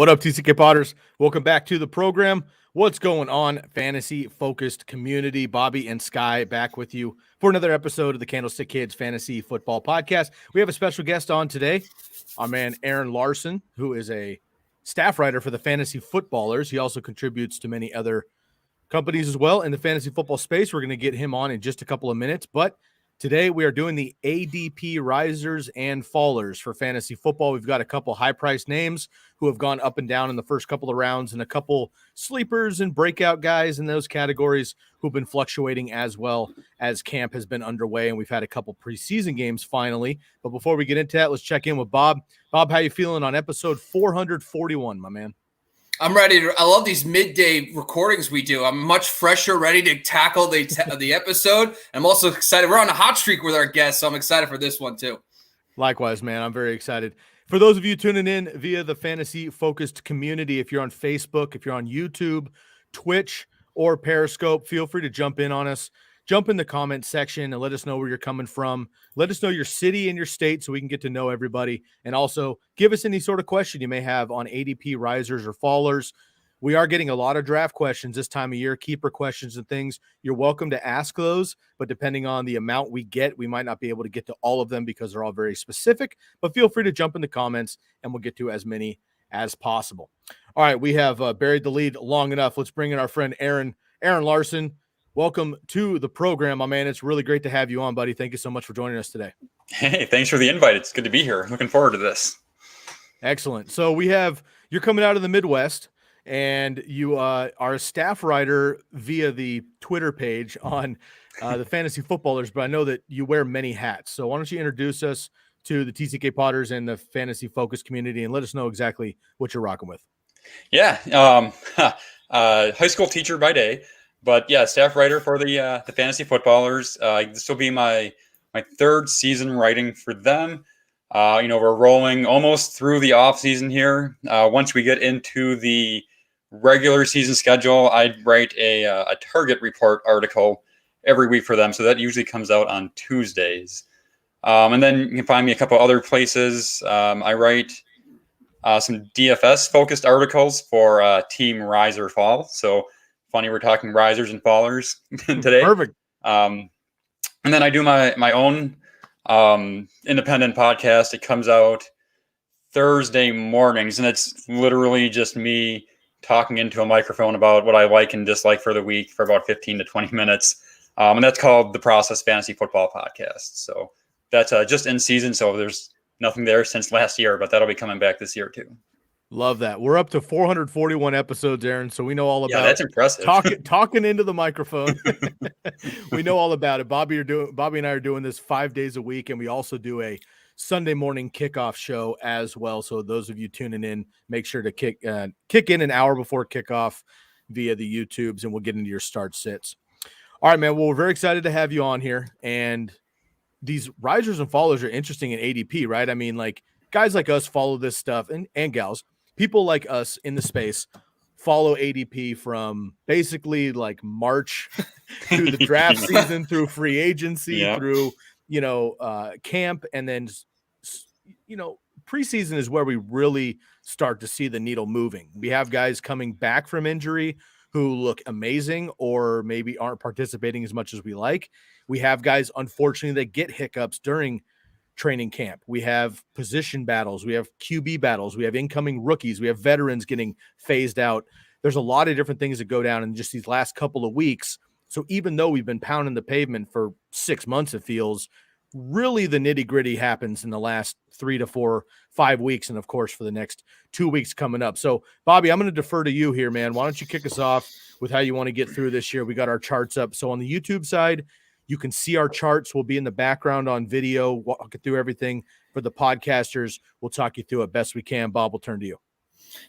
What up, TCK Potters? Welcome back to the program. What's going on, fantasy-focused community? Bobby and Sky back with you for another episode of the Candlestick Kids Fantasy Football Podcast. We have a special guest on today, our man Aaron Larson, who is a staff writer for the Fantasy Footballers. He also contributes to many other companies as well in the fantasy football space. We're going to get him on in just a couple of minutes, but today we are doing the ADP Risers and Fallers for fantasy football. We've got a couple high-priced names who have gone up and down in the first couple of rounds, and a couple sleepers and breakout guys in those categories who've been fluctuating as well as camp has been underway, and we've had a couple preseason games finally. But before we get into that, let's check in with Bob. Bob, how you feeling on episode 441, my man? I'm ready to. I love these midday recordings we do. I'm much fresher, ready to tackle the episode. I'm also excited. We're on a hot streak with our guests, so I'm excited for this one too. Likewise, man. I'm very excited. For those of you tuning in via the fantasy-focused community, if you're on Facebook, if you're on YouTube, Twitch, or Periscope, feel free to jump in on us. Jump in the comment section and let us know where you're coming from. Let us know your city and your state so we can get to know everybody. And also give us any sort of question you may have on ADP Risers or Fallers. We are getting a lot of draft questions this time of year, keeper questions and things. You're welcome to ask those, but depending on the amount we get, we might not be able to get to all of them because they're all very specific. But feel free to jump in the comments and we'll get to as many as possible. All right, we have buried the lead long enough. Let's bring in our friend Aaron Larson. Welcome to the program, my man. It's really great to have you on, buddy. Thank you so much for joining us today. Hey, thanks for the invite. It's good to be here. Looking forward to this. Excellent. So you're coming out of the Midwest, and you are a staff writer via the Twitter page on the Fantasy Footballers, but I know that you wear many hats. So why don't you introduce us to the TCK Potters and the fantasy focus community and let us know exactly what you're rocking with. Yeah. High school teacher by day. But yeah, staff writer for the Fantasy Footballers. This will be my third season writing for them. We're rolling almost through the off season here. Once we get into the regular season schedule, I write a target report article every week for them. So that usually comes out on Tuesdays. And then you can find me a couple other places. I write some DFS focused articles for Team Rise or Fall. So funny, we're talking risers and fallers today. Perfect. And then I do my own independent podcast. It comes out Thursday mornings, and it's literally just me talking into a microphone about what I like and dislike for the week for about 15 to 20 minutes. And that's called the Process Fantasy Football Podcast. So that's just in season. So there's nothing there since last year, but that'll be coming back this year too. Love that. We're up to 441 episodes, Aaron, so we know all about that's impressive. talking into the microphone. We know all about it. Bobby and I are doing this 5 days a week, and we also do a Sunday morning kickoff show as well. So those of you tuning in, make sure to kick in an hour before kickoff via the YouTubes, and we'll get into your start sits. All right, man. Well, we're very excited to have you on here, and these risers and fallers are interesting in ADP, right? I mean, like guys like us follow this stuff, and gals. People like us in the space follow ADP from basically like March through the draft season, through free agency, through, camp. And then, preseason is where we really start to see the needle moving. We have guys coming back from injury who look amazing or maybe aren't participating as much as we like. We have guys, unfortunately, that get hiccups during training camp. We have position battles. We have QB battles. We have incoming rookies. We have veterans getting phased out. There's a lot of different things that go down in just these last couple of weeks. So even though we've been pounding the pavement for 6 months, it feels really the nitty gritty happens in the last 3 to 4, 5 weeks. And of course, for the next 2 weeks coming up. So Bobby, I'm going to defer to you here, man. Why don't you kick us off with how you want to get through this year? We got our charts up. So on the YouTube side, you can see our charts. We'll be in the background on video, walk through everything. For the podcasters, we'll talk you through it best we can. Bob, we'll turn to you.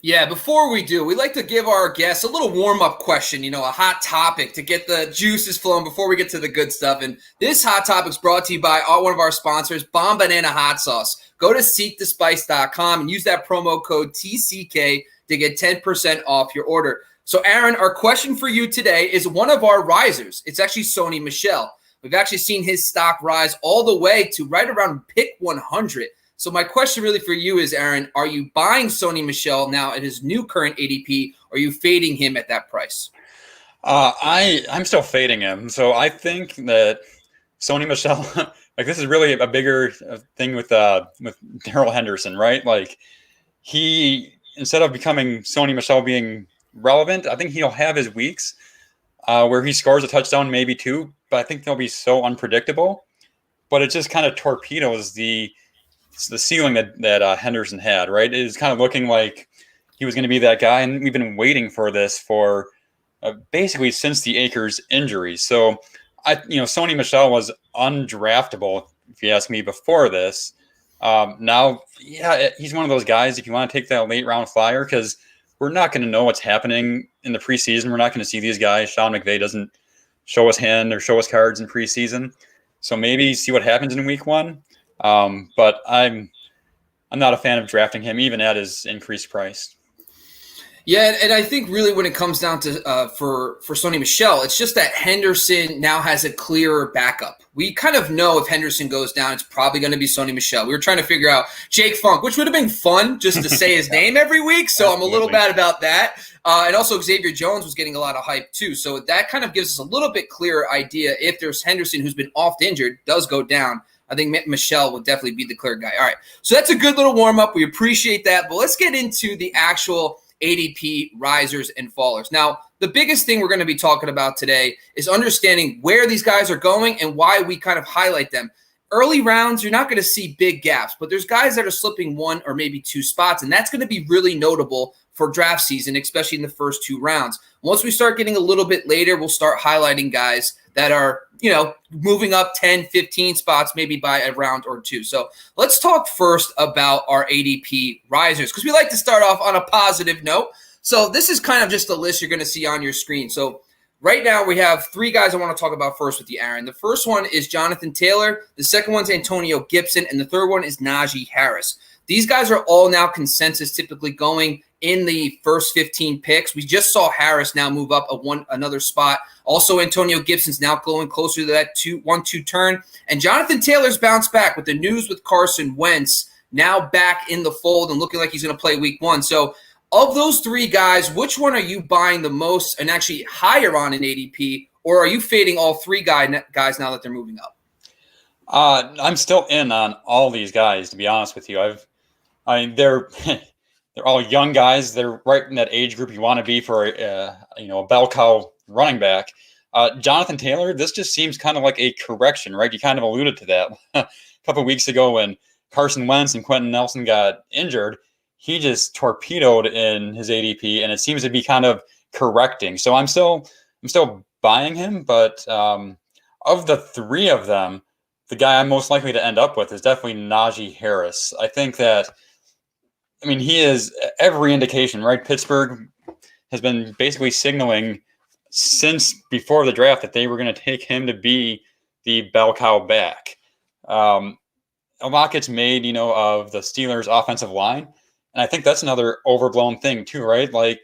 Yeah, before we do, we like to give our guests a little warm-up question, a hot topic to get the juices flowing before we get to the good stuff. And this hot topic is brought to you by one of our sponsors, Bomb Banana Hot Sauce. Go to seekthespice.com and use that promo code TCK to get 10% off your order. So, Aaron, our question for you today is one of our risers. It's actually Sony Michel. We've actually seen his stock rise all the way to right around pick 100. So my question really for you is, Aaron, are you buying Sony Michel now at his new current ADP, or are you fading him at that price? I'm still fading him. So I think that Sony Michel, like this is really a bigger thing with Darrell Henderson, right? Like he, instead of becoming Sony Michel being relevant, I think he'll have his weeks where he scores a touchdown, maybe two, but I think they'll be so unpredictable. But it just kind of torpedoes the ceiling that Henderson had, right? It is kind of looking like he was going to be that guy, and we've been waiting for this for basically since the Akers injury. So, Sony Michel was undraftable, if you ask me, before this. Now, he's one of those guys, if you want to take that late round flyer, because we're not going to know what's happening in the preseason. We're not going to see these guys. Sean McVay doesn't show us hand or show us cards in preseason. So maybe see what happens in week one. But I'm not a fan of drafting him, even at his increased price. Yeah, and I think really when it comes down to for Sony Michel, it's just that Henderson now has a clearer backup. We kind of know if Henderson goes down, it's probably going to be Sony Michel. We were trying to figure out Jake Funk, which would have been fun just to say his name every week, so I'm a little bad about that. And also Xavier Jones was getting a lot of hype too, so that kind of gives us a little bit clearer idea if there's Henderson, who's been oft injured, does go down. I think Michel will definitely be the clear guy. All right, so that's a good little warm-up. We appreciate that, but let's get into the actual ADP risers and fallers. Now, the biggest thing we're going to be talking about today is understanding where these guys are going and why we kind of highlight them. Early rounds, you're not going to see big gaps, but there's guys that are slipping one or maybe two spots, and that's going to be really notable for draft season, especially in the first two rounds. Once we start getting a little bit later, we'll start highlighting guys that are, moving up 10, 15 spots, maybe by a round or two. So let's talk first about our ADP risers, because we like to start off on a positive note. So this is kind of just a list you're going to see on your screen. So right now we have three guys I want to talk about first with you, Aaron. The first one is Jonathan Taylor. The second one's Antonio Gibson. And the third one is Najee Harris. These guys are all now consensus typically going in the first 15 picks. We just saw Harris now move up another spot. Also, Antonio Gibson's now going closer to that 1-2 turn. And Jonathan Taylor's bounced back with the news with Carson Wentz now back in the fold and looking like he's going to play week one. So of those three guys, which one are you buying the most and actually higher on in ADP? Or are you fading all three guys now that they're moving up? I'm still in on all these guys, to be honest with you. They're they're all young guys. They're right in that age group you want to be for a bell cow running back. Jonathan Taylor, this just seems kind of like a correction, right? You kind of alluded to that a couple of weeks ago when Carson Wentz and Quentin Nelson got injured. He just torpedoed in his ADP, and it seems to be kind of correcting. So I'm still buying him, but of the three of them, the guy I'm most likely to end up with is definitely Najee Harris. I think that, he is every indication, right? Pittsburgh has been basically signaling since before the draft that they were going to take him to be the bell cow back. A lot gets made, of the Steelers' offensive line. And I think that's another overblown thing too, right? Like,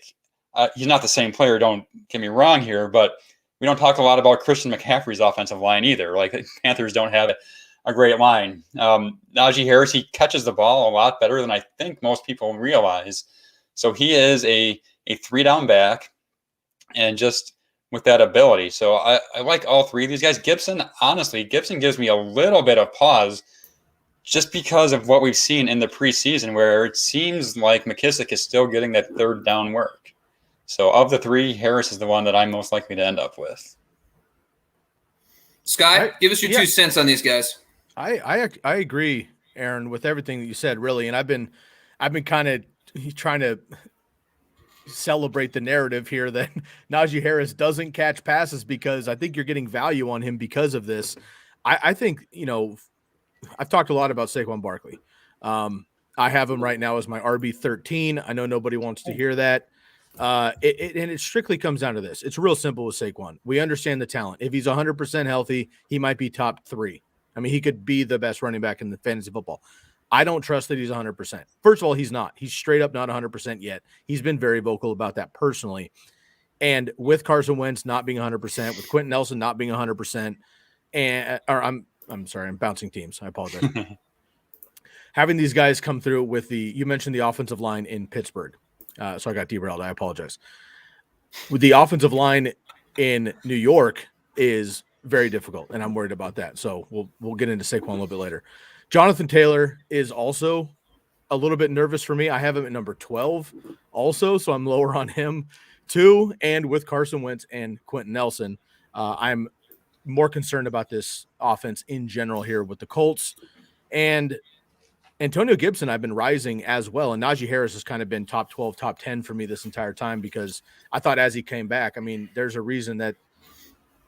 he's not the same player, don't get me wrong here, but we don't talk a lot about Christian McCaffrey's offensive line either. Like, the Panthers don't have a great line. Najee Harris, he catches the ball a lot better than I think most people realize. So he is a 3-down back, and just with that ability. So I like all three of these guys. Gibson gives me a little bit of pause just because of what we've seen in the preseason, where it seems like McKissick is still getting that third down work. So of the three, Harris is the one that I'm most likely to end up with. Sky, give us your 2 cents on these guys. I agree, Aaron, with everything that you said, really. And I've been kind of trying to celebrate the narrative here that Najee Harris doesn't catch passes, because I think you're getting value on him because of this. I think, I've talked a lot about Saquon Barkley. I have him right now as my RB13. I know nobody wants to hear that. And it strictly comes down to this. It's real simple with Saquon. We understand the talent. If he's 100% healthy, he might be top 3. He could be the best running back in the fantasy football. I don't trust that he's 100%. First of all, he's not. He's straight up not 100% yet. He's been very vocal about that personally. And with Carson Wentz not being 100%, with Quentin Nelson not being 100%, I'm sorry, I'm bouncing teams. I apologize. having these guys come through with you mentioned the offensive line in Pittsburgh. So I got derailed. I apologize. With the offensive line in New York is very difficult, and I'm worried about that. So we'll get into Saquon a little bit later. Jonathan Taylor is also a little bit nervous for me. I have him at number 12 also, so I'm lower on him too. And with Carson Wentz and Quentin Nelson, I'm more concerned about this offense in general here with the Colts. And Antonio Gibson, I've been rising as well. And Najee Harris has kind of been top 12, top 10 for me this entire time because I thought as he came back, I mean, there's a reason that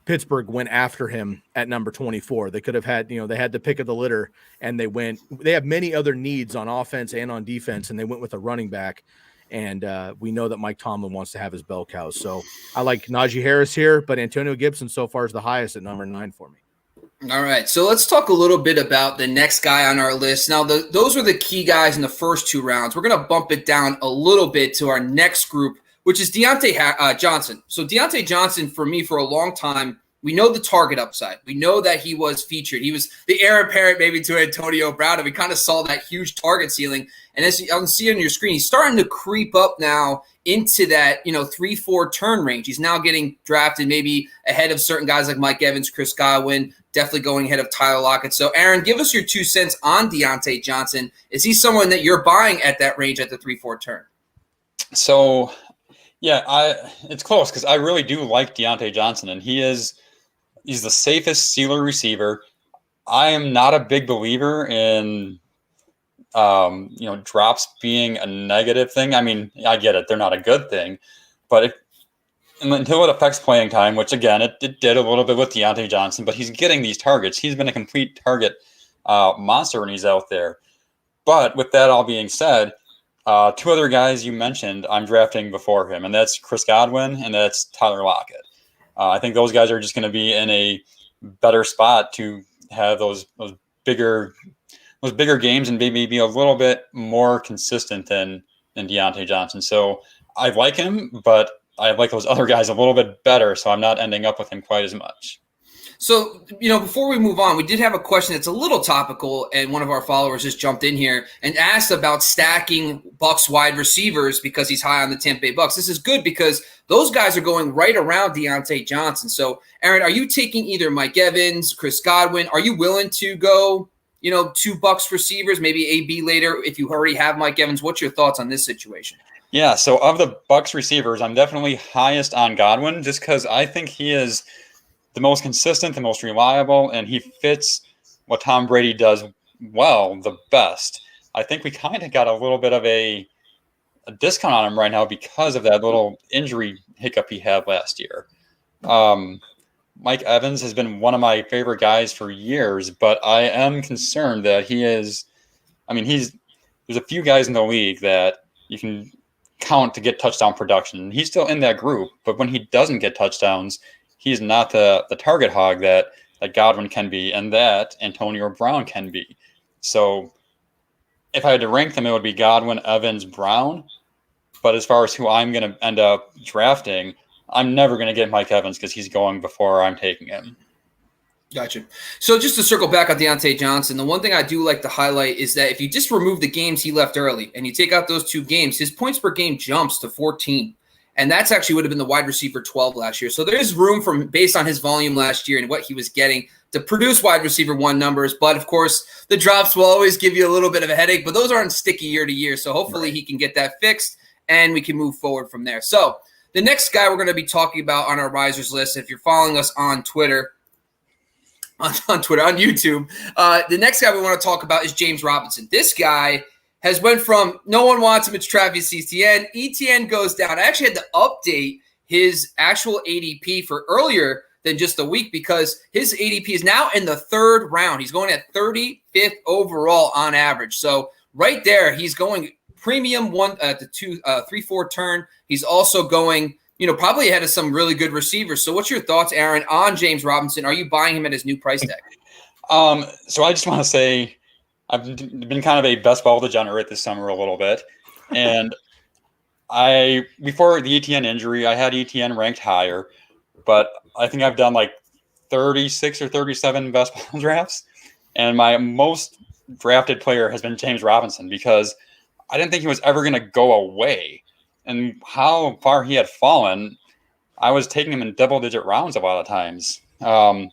Pittsburgh went after him at number 24. They could have had, they had the pick of the litter and they have many other needs on offense and on defense. And they went with a running back. And we know that Mike Tomlin wants to have his bell cows. So I like Najee Harris here, but Antonio Gibson so far is the highest at number 9 for me. All right, so let's talk a little bit about the next guy on our list. Now, those are the key guys in the first 2 rounds. We're going to bump it down a little bit to our next group, which is Deontay Johnson. So Deontay Johnson, for me, for a long time, we know the target upside. We know that he was featured. He was the heir apparent maybe to Antonio Brown, and we kind of saw that huge target ceiling. And as you can see on your screen, he's starting to creep up now into that 3-4 turn range. He's now getting drafted maybe ahead of certain guys like Mike Evans, Chris Godwin, definitely going ahead of Tyler Lockett. So, Aaron, give us your 2 cents on Deontay Johnson. Is he someone that you're buying at that range at the 3-4 turn? So, yeah, it's close because I really do like Deontay Johnson, and he's the safest sealer receiver. I am not a big believer in drops being a negative thing. I mean, I get it. They're not a good thing. But until it affects playing time, which, again, it did a little bit with Deontay Johnson, but he's getting these targets. He's been a complete target monster when he's out there. But with that all being said, 2 other guys you mentioned I'm drafting before him, and that's Chris Godwin and that's Tyler Lockett. I think those guys are just going to be in a better spot to have those bigger games and maybe be a little bit more consistent than Deontay Johnson. So I like him, but I like those other guys a little bit better, so I'm not ending up with him quite as much. So, before we move on, we did have a question that's a little topical, and one of our followers just jumped in here and asked about stacking Bucs wide receivers because he's high on the Tampa Bay Bucs. This is good because those guys are going right around Deontay Johnson. So, Aaron, are you taking either Mike Evans, Chris Godwin? Are you willing to go, 2 Bucs receivers, maybe AB later if you already have Mike Evans? What's your thoughts on this situation? Yeah, so of the Bucs receivers, I'm definitely highest on Godwin just because I think he is – the most consistent, the most reliable, and he fits what Tom Brady does well the best. I think we kind of got a little bit of a discount on him right now because of that little injury hiccup he had last year. Mike Evans has been one of my favorite guys for years, but I am concerned that there's a few guys in the league that you can count to get touchdown production. He's still in that group, but when he doesn't get touchdowns, he's not the target hog that Godwin can be and that Antonio Brown can be. So if I had to rank them, it would be Godwin, Evans, Brown. But as far as who I'm going to end up drafting, I'm never going to get Mike Evans because he's going before I'm taking him. Gotcha. So just to circle back on Deontay Johnson, the one thing I do like to highlight is that if you just remove the games he left early and you take out those 2 games, his points per game jumps to 14. And that's actually would have been the wide receiver 12 last year. So there is room based on his volume last year and what he was getting to produce wide receiver 1 numbers. But, of course, the drops will always give you a little bit of a headache. But those aren't sticky year to year. So hopefully he can get that fixed and we can move forward from there. So the next guy we're going to be talking about on our risers list, if you're following us on Twitter, on YouTube, the next guy we want to talk about is James Robinson. This guy has went from no one wants him, it's Travis Etienne. Etienne goes down. I actually had to update his actual ADP for earlier than just a week because his ADP is now in the 3rd round. He's going at 35th overall on average. So right there, he's going premium 1 at the 3-4 turn. He's also going, probably ahead of some really good receivers. So what's your thoughts, Aaron, on James Robinson? Are you buying him at his new price tag? So I just want to say, I've been kind of a best ball degenerate this summer a little bit. And before the ETN injury, I had ETN ranked higher, but I think I've done 36 or 37 best ball drafts. And my most drafted player has been James Robinson, because I didn't think he was ever going to go away. And how far he had fallen, I was taking him in double-digit rounds a lot of times.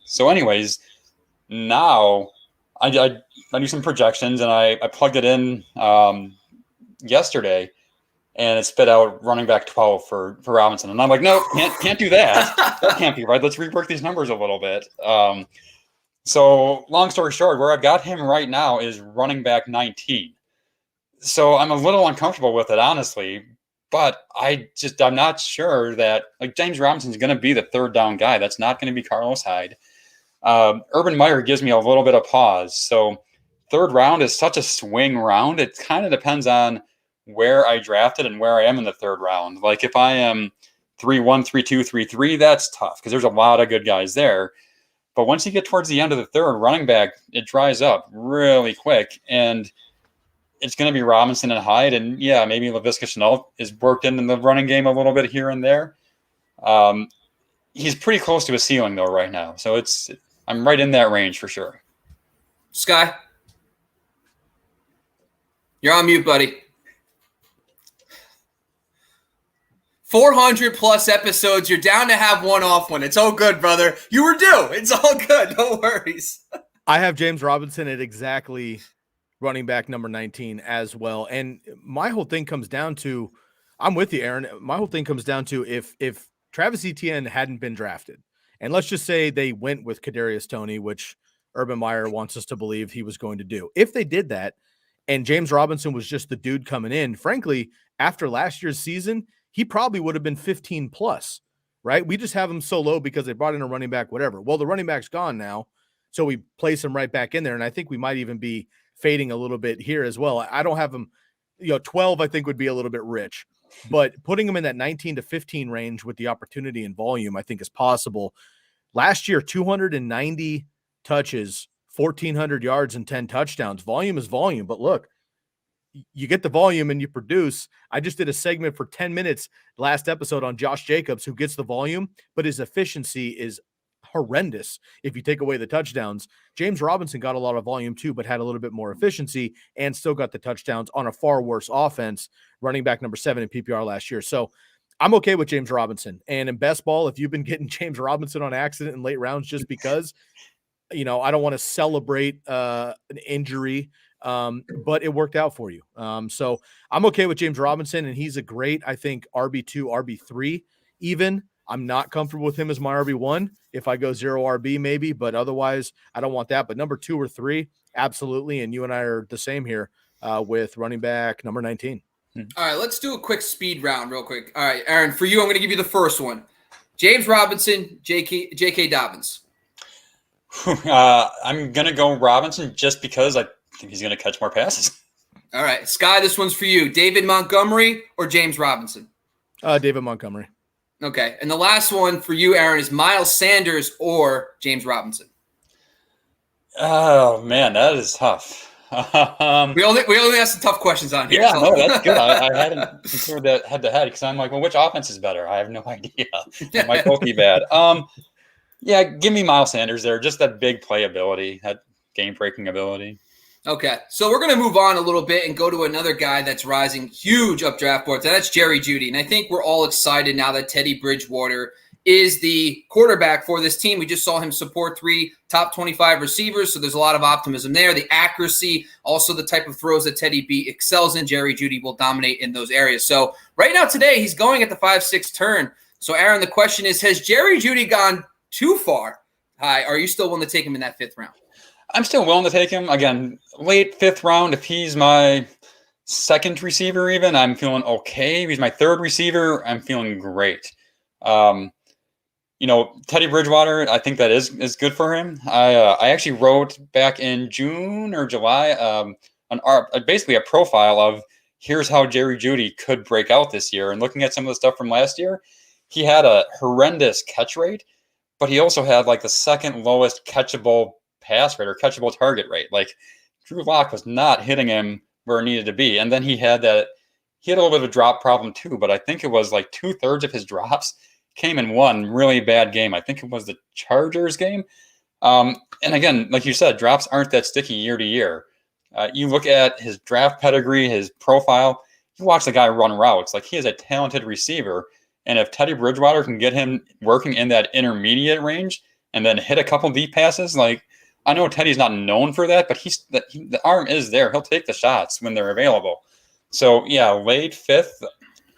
So anyways, now I do some projections, and I plugged it in yesterday, and it spit out running back 12 for Robinson. And I'm like, no, can't do that. That can't be right. Let's rework these numbers a little bit. So long story short, where I've got him right now is running back 19. So I'm a little uncomfortable with it, honestly, but I'm not sure that like James Robinson's going to be the third down guy. That's not going to be Carlos Hyde. Urban Meyer gives me a little bit of pause. So third round is such a swing round. It kind of depends on where I drafted and where I am in the third round. Like if I am 3-1, 3-2, 3-3, that's tough because there's a lot of good guys there. But once you get towards the end of the third, running back, it dries up really quick. And it's going to be Robinson and Hyde. And yeah, maybe Laviska Shenault is worked in the running game a little bit here and there. He's pretty close to a ceiling though right now. So I'm right in that range for sure. Sky, you're on mute, buddy. 400 plus episodes. You're down to have one off one. It's all good, brother. You were due. It's all good. No worries. I have James Robinson at exactly running back number 19 as well. And my whole thing comes down to, I'm with you, Aaron. My whole thing comes down to if Travis Etienne hadn't been drafted, and let's just say they went with Kadarius Toney, which Urban Meyer wants us to believe he was going to do. If they did that and James Robinson was just the dude coming in, frankly, after last year's season, he probably would have been 15 plus, right? We just have him so low because they brought in a running back, whatever. Well, the running back's gone now, so we place him right back in there, and I think we might even be fading a little bit here as well. I don't have him, 12 I think would be a little bit rich, but putting him in that 19 to 15 range with the opportunity and volume I think is possible. Last year, 290 touches, 1,400 yards, and 10 touchdowns. Volume is volume, but look, you get the volume and you produce. I just did a segment for 10 minutes last episode on Josh Jacobs, who gets the volume, but his efficiency is horrendous if you take away the touchdowns. James Robinson got a lot of volume too, but had a little bit more efficiency and still got the touchdowns on a far worse offense, running back number 7 in PPR last year. So I'm okay with James Robinson. And in best ball, if you've been getting James Robinson on accident in late rounds just because, I don't want to celebrate an injury, but it worked out for you. So I'm okay with James Robinson, and he's a great, I think, RB2, RB3 even. I'm not comfortable with him as my RB1. If I go 0 RB, maybe, but otherwise, I don't want that. But number 2 or 3, absolutely. And you and I are the same here with running back number 19. All right, let's do a quick speed round real quick. All right, Aaron, for you, I'm going to give you the first one. James Robinson, J.K. Dobbins. I'm going to go Robinson just because I think he's going to catch more passes. All right, Sky, this one's for you. David Montgomery or James Robinson? David Montgomery. Okay, and the last one for you, Aaron, is Miles Sanders or James Robinson? Oh, man, that is tough. We only ask the tough questions on here. Yeah, so. No, that's good. I hadn't considered that head-to-head because I'm like, well, which offense is better? I have no idea. It might both be bad. Yeah, give me Miles Sanders there. Just that big playability, that game-breaking ability. Okay, so we're going to move on a little bit and go to another guy that's rising huge up draft boards, and that's Jerry Jeudy. And I think we're all excited now that Teddy Bridgewater is the quarterback for this team. We just saw him support 3 top 25 receivers, so there's a lot of optimism there. The accuracy, also the type of throws that Teddy B excels in, Jerry Jeudy will dominate in those areas. So right now today, he's going at the 5-6 turn. So, Aaron, the question is, has Jerry Jeudy gone too far high? Are you still willing to take him in that 5th round? I'm still willing to take him. Again, late 5th round, if he's my 2nd receiver even, I'm feeling okay. If he's my 3rd receiver, I'm feeling great. Teddy Bridgewater, I think that is good for him. I actually wrote back in June or July basically a profile of here's how Jerry Jeudy could break out this year. And looking at some of the stuff from last year, he had a horrendous catch rate, but he also had like the 2nd lowest catchable pass rate or catchable target rate. Like Drew Lock was not hitting him where it needed to be. And then he had a little bit of a drop problem too, but I think it was like 2/3 of his drops came in one really bad game. I think it was the Chargers game. And again, like you said, drops aren't that sticky year to year. You look at his draft pedigree, his profile. You watch the guy run routes. Like, he is a talented receiver. And if Teddy Bridgewater can get him working in that intermediate range and then hit a couple deep passes, like, I know Teddy's not known for that, but the arm is there. He'll take the shots when they're available. So, yeah, late fifth,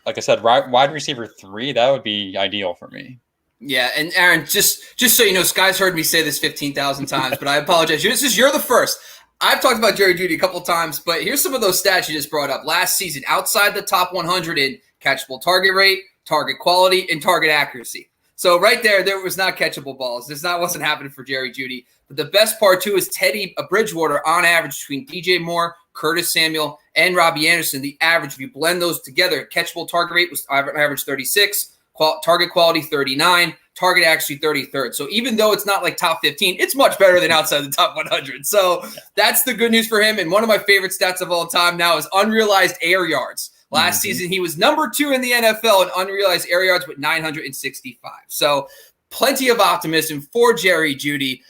like I said, wide receiver 3, that would be ideal for me. Yeah, and Aaron, just so you know, Sky's heard me say this 15,000 times, but I apologize. You're the first. I've talked about Jerry Jeudy a couple of times, but here's some of those stats you just brought up. Last season, outside the top 100 in catchable target rate, target quality, and target accuracy. So right there was not catchable balls. This wasn't happening for Jerry Jeudy. But the best part, too, is Teddy Bridgewater, on average, between DJ Moore, Curtis Samuel, and Robbie Anderson, the average, if you blend those together, catchable target rate was average 36, target quality 39, target accuracy 33rd. So even though it's not like top 15, it's much better than outside the top 100. So that's the good news for him. And one of my favorite stats of all time now is unrealized air yards. Last season, he was number 2 in the NFL in unrealized air yards with 965. So plenty of optimism for Jerry Jeudy.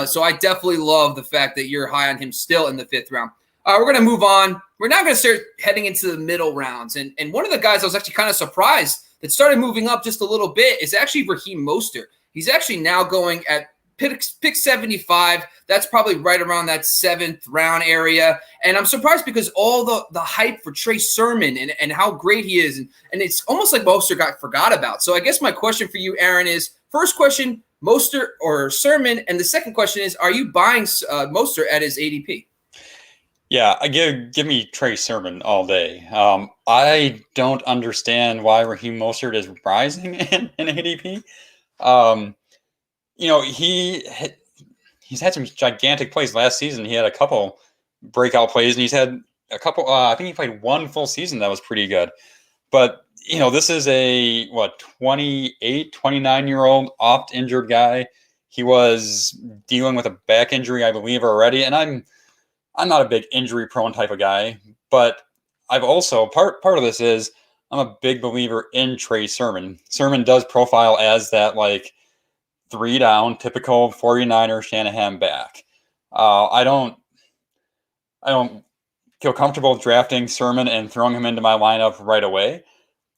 So I definitely love the fact that you're high on him still in the 5th round. We're going to move on. We're now going to start heading into the middle rounds. And one of the guys I was actually kind of surprised that started moving up just a little bit is actually Raheem Mostert. He's actually now going at pick 75. That's probably right around that 7th round area. And I'm surprised because all the hype for Trey Sermon and how great he is. And it's almost like Mostert got forgot about. So I guess my question for you, Aaron, is first question, Mostert or Sermon? And the second question is, are you buying Mostert at his ADP? Yeah, give me Trey Sermon all day. I don't understand why Raheem Mostert is rising in ADP. He's had some gigantic plays last season. He had a couple breakout plays, and he's had a couple. I think he played one full season that was pretty good. But this is a 28, 29-year-old oft-injured guy. He was dealing with a back injury, I believe, already, and I'm not a big injury-prone type of guy, but I've also part of this is I'm a big believer in Trey Sermon. Sermon does profile as that 3-down typical 49er Shanahan back. I don't feel comfortable drafting Sermon and throwing him into my lineup right away,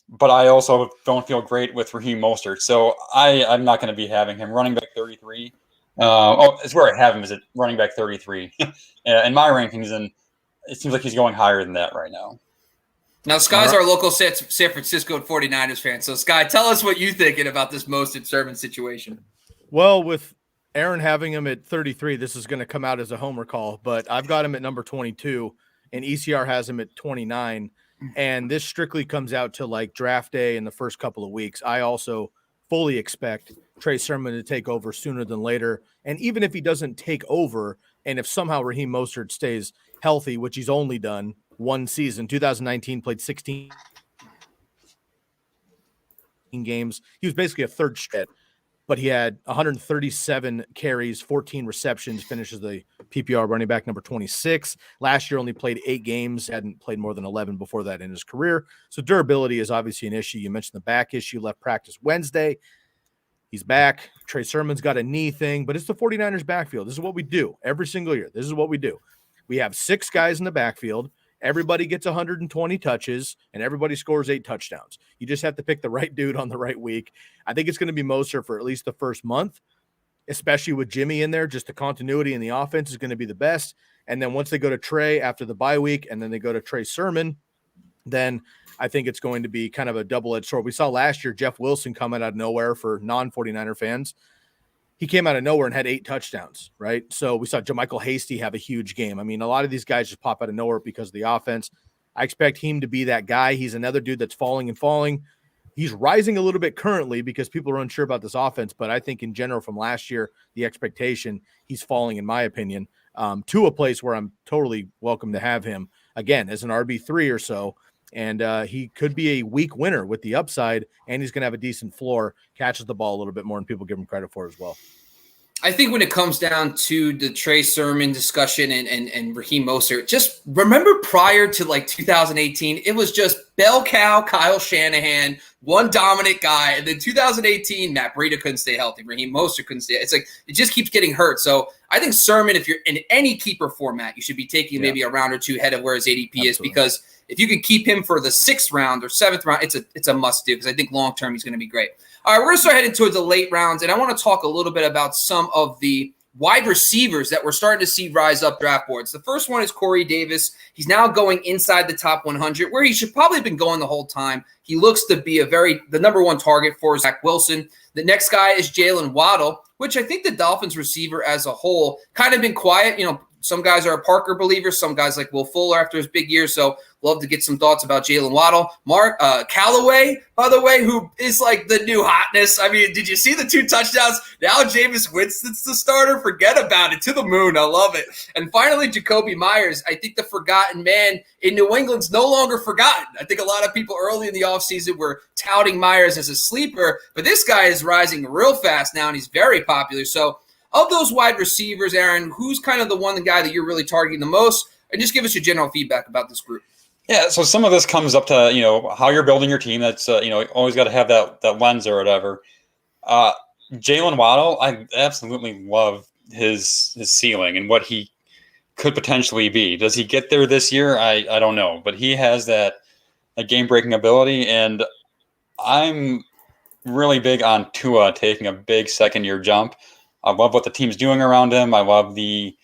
but I also don't feel great with Raheem Mostert, so I'm not going to be having him. Running back 33. It's where I have him, is at running back 33 in my rankings, and it seems like he's going higher than that right now. Now, Sky's our local San Francisco 49ers fan. So, Sky, tell us what you're thinking about this Mostert Sermon situation. Well, with Aaron having him at 33, this is going to come out as a homer call, but I've got him at number 22, and ECR has him at 29, and this strictly comes out to draft day in the first couple of weeks. I also fully expect Trey Sermon to take over sooner than later. And even if he doesn't take over, and if somehow Raheem Mostert stays healthy, which he's only done one season, 2019 played 16 games. He was basically a third stretch, but he had 137 carries, 14 receptions, finishes the PPR running back number 26. Last year only played 8 games, hadn't played more than 11 before that in his career. So durability is obviously an issue. You mentioned the back issue, left practice Wednesday. He's back. Trey Sermon's got a knee thing, but it's the 49ers backfield. This is what we do every single year. This is what we do. We have 6 guys in the backfield. Everybody gets 120 touches, and everybody scores 8 touchdowns. You just have to pick the right dude on the right week. I think it's going to be Mostert for at least the first month, especially with Jimmy in there. Just the continuity in the offense is going to be the best. And then once they go to Trey after the bye week, and then they go to Trey Sermon, then I think it's going to be kind of a double-edged sword. We saw last year Jeff Wilson coming out of nowhere for non-49er fans. He came out of nowhere and had 8 touchdowns, right? So we saw JaMychal Hasty have a huge game. I mean, a lot of these guys just pop out of nowhere because of the offense. I expect him to be that guy. He's another dude that's falling and falling. He's rising a little bit currently because people are unsure about this offense, but I think in general from last year, the expectation, he's falling, in my opinion, to a place where I'm totally welcome to have him, again, as an RB3 or so. And he could be a weak winner with the upside, and he's going to have a decent floor, catches the ball a little bit more, and people give him credit for it as well. I think when it comes down to the Trey Sermon discussion and Raheem Mostert, just remember prior to like 2018, it was just bell cow Kyle Shanahan, one dominant guy. And then 2018, Matt Breida couldn't stay healthy. Raheem Mostert couldn't stay. It's like it just keeps getting hurt. So I think Sermon, if you're in any keeper format, you should be taking maybe a round or two ahead of where his ADP is, because if you can keep him for the 6th round or 7th round, it's a must do, because I think long term he's going to be great. All right, we're going to start heading towards the late rounds, and I want to talk a little bit about some of the wide receivers that we're starting to see rise up draft boards. The first one is Corey Davis. He's now going inside the top 100, where he should probably have been going the whole time. He looks to be the number one target for Zach Wilson. The next guy is Jalen Waddle, which I think the Dolphins receiver as a whole kind of been quiet. Some guys are Parker believers, some guys like Will Fuller after his big year. So love to get some thoughts about Jalen Waddle. Callaway, by the way, who is like the new hotness. I mean, did you see the 2 touchdowns? Now Jameis Winston's the starter. Forget about it. To the moon. I love it. And finally, Jacoby Myers. I think the forgotten man in New England's no longer forgotten. I think a lot of people early in the offseason were touting Myers as a sleeper, but this guy is rising real fast now, and he's very popular. So of those wide receivers, Aaron, who's kind of the guy that you're really targeting the most? And just give us your general feedback about this group. Yeah, so some of this comes up to, how you're building your team. That's, always got to have that lens or whatever. Jalen Waddle, I absolutely love his ceiling and what he could potentially be. Does he get there this year? I don't know. But he has that game-breaking ability, and I'm really big on Tua taking a big second-year jump. I love what the team's doing around him. I love the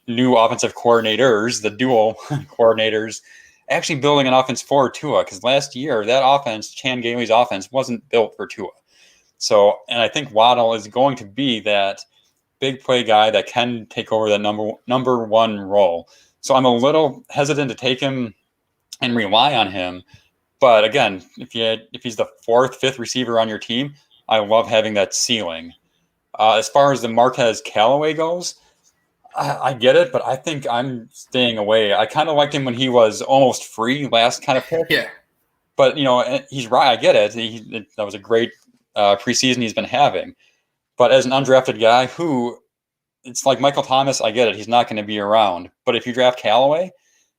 new offensive coordinators, the dual coordinators, actually building an offense for Tua, because last year that offense, Chan Gailey's offense, wasn't built for Tua. So, and I think Waddle is going to be that big play guy that can take over the number one role. So I'm a little hesitant to take him and rely on him. But again, if he's the 4th, 5th receiver on your team, I love having that ceiling. As far as the Marquez Callaway goes, I get it, but I think I'm staying away. I kind of liked him when he was almost free last kind of pick. Yeah. But, he's right. I get it. That was a great preseason he's been having. But as an undrafted guy who, it's like Michael Thomas, I get it. He's not going to be around. But if you draft Callaway,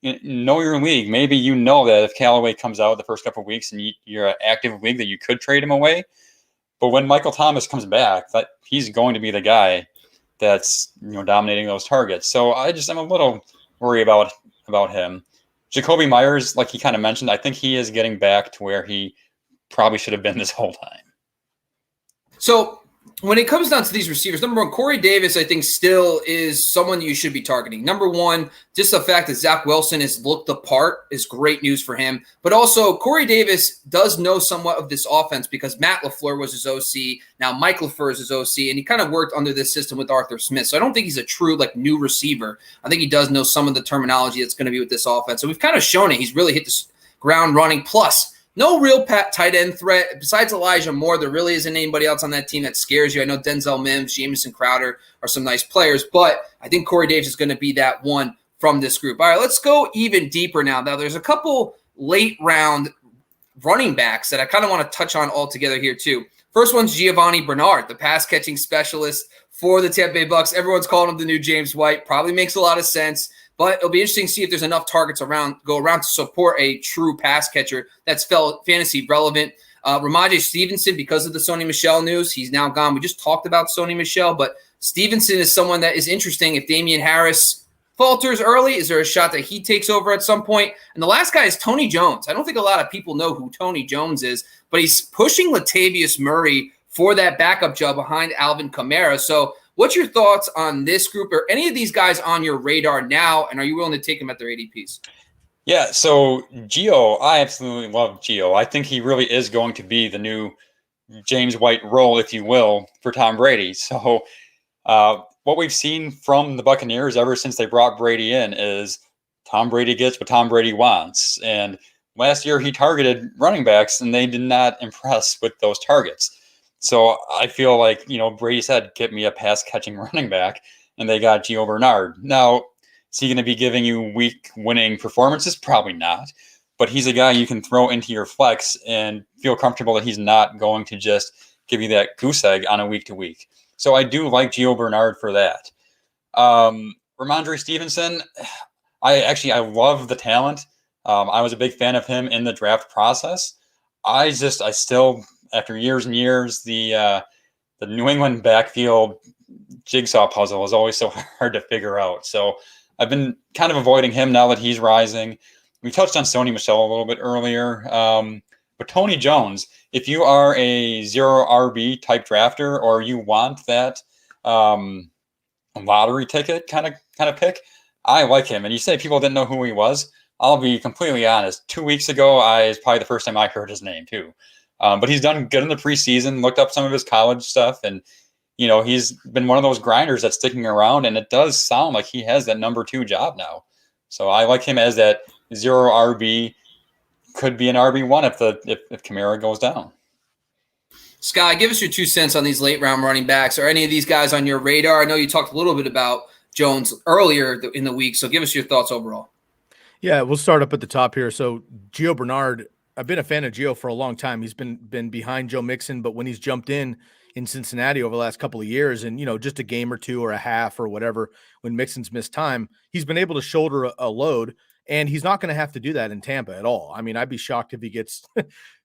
know your league. Maybe you know that if Callaway comes out the first couple of weeks and you're an active league, that you could trade him away. But when Michael Thomas comes back, that he's going to be the guy that's dominating those targets. So I'm a little worried about him. Jacoby Myers, like he kind of mentioned, I think he is getting back to where he probably should have been this whole time. So when it comes down to these receivers, number one, Corey Davis, I think still is someone you should be targeting. Number one, just the fact that Zach Wilson has looked the part is great news for him. But also, Corey Davis does know somewhat of this offense because Matt LaFleur was his OC. Now Mike LaFleur is his OC, and he kind of worked under this system with Arthur Smith. So I don't think he's a true new receiver. I think he does know some of the terminology that's going to be with this offense. So we've kind of shown it. He's really hit the ground running. Plus, no real tight end threat. Besides Elijah Moore, there really isn't anybody else on that team that scares you. I know Denzel Mims, Jamison Crowder are some nice players, but I think Corey Davis is going to be that one from this group. All right, let's go even deeper now. Now, there's a couple late round running backs that I kind of want to touch on all together here too. First one's Giovanni Bernard, the pass catching specialist for the Tampa Bay Bucks. Everyone's calling him the new James White. Probably makes a lot of sense. But it'll be interesting to see if there's enough targets go around to support a true pass catcher that's fantasy relevant. Ramondre Stevenson, because of the Sony Michel news, he's now gone. We just talked about Sony Michel, but Stevenson is someone that is interesting. If Damian Harris falters early, is there a shot that he takes over at some point? And the last guy is Tony Jones. I don't think a lot of people know who Tony Jones is, but he's pushing Latavius Murray for that backup job behind Alvin Kamara. So what's your thoughts on this group? Or any of these guys on your radar now, and are you willing to take them at their ADPs? Yeah, so Gio, I absolutely love Gio. I think he really is going to be the new James White role, if you will, for Tom Brady. So what we've seen from the Buccaneers ever since they brought Brady in is Tom Brady gets what Tom Brady wants. And last year he targeted running backs, and they did not impress with those targets. So I feel like, Brady said, get me a pass-catching running back, and they got Gio Bernard. Now, is he going to be giving you week winning performances? Probably not. But he's a guy you can throw into your flex and feel comfortable that he's not going to just give you that goose egg on a week-to-week. So I do like Gio Bernard for that. Ramondre Stevenson, I love the talent. I was a big fan of him in the draft process. I still, after years and years, the New England backfield jigsaw puzzle is always so hard to figure out. So I've been kind of avoiding him now that he's rising. We touched on Sony Michel a little bit earlier. But Tony Jones, if you are a 0 RB type drafter or you want that lottery ticket kind of pick, I like him. And you say people didn't know who he was. I'll be completely honest. 2 weeks ago, it's probably the first time I heard his name too. But he's done good in the preseason, looked up some of his college stuff, and he's been one of those grinders that's sticking around, and it does sound like he has that number 2 job now. So I like him as that 0 RB, could be an RB1 if Kamara goes down. Sky, give us your 2 cents on these late round running backs. Are any of these guys on your radar? I know you talked a little bit about Jones earlier in the week, so give us your thoughts overall. Yeah, we'll start up at the top here. So Gio Bernard, I've been a fan of Gio for a long time. He's been behind Joe Mixon, but when he's jumped in Cincinnati over the last couple of years and, just a game or 2 or a half or whatever, when Mixon's missed time, he's been able to shoulder a load, and he's not going to have to do that in Tampa at all. I mean, I'd be shocked if he gets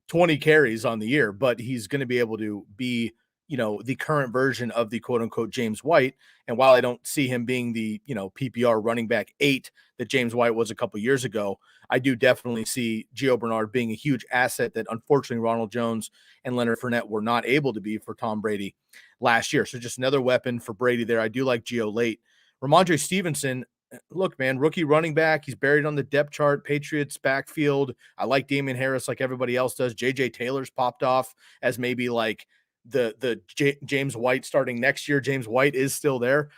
20 carries on the year, but he's going to be able to be, the current version of the quote unquote James White. And while I don't see him being the, PPR running back 8 that James White was a couple of years ago, I do definitely see Gio Bernard being a huge asset that unfortunately Ronald Jones and Leonard Fournette were not able to be for Tom Brady last year. So just another weapon for Brady there. I do like Gio late. Ramondre Stevenson, look, man, rookie running back. He's buried on the depth chart, Patriots backfield. I like Damian Harris like everybody else does. JJ Taylor's popped off as maybe like the James White starting next year. James White is still there,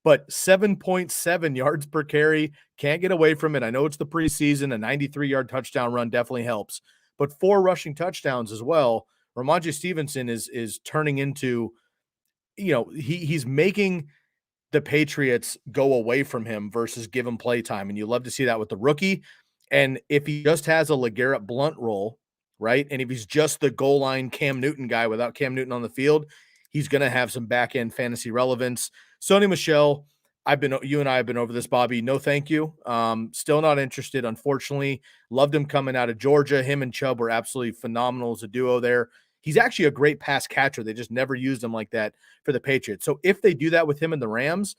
but 7.7 yards per carry. Can't get away from it. I know it's the preseason. A 93-yard touchdown run definitely helps, but 4 rushing touchdowns as well. Ramondre Stevenson is turning into, he's making the Patriots go away from him versus give him play time. And you love to see that with the rookie. And if he just has a LeGarrette Blount role, right? And if he's just the goal line Cam Newton guy without Cam Newton on the field, he's going to have some back end fantasy relevance. Sony Michel, you and I have been over this, Bobby. No, thank you. Still not interested. Unfortunately, loved him coming out of Georgia. Him and Chubb were absolutely phenomenal as a duo there. He's actually a great pass catcher. They just never used him like that for the Patriots. So if they do that with him and the Rams,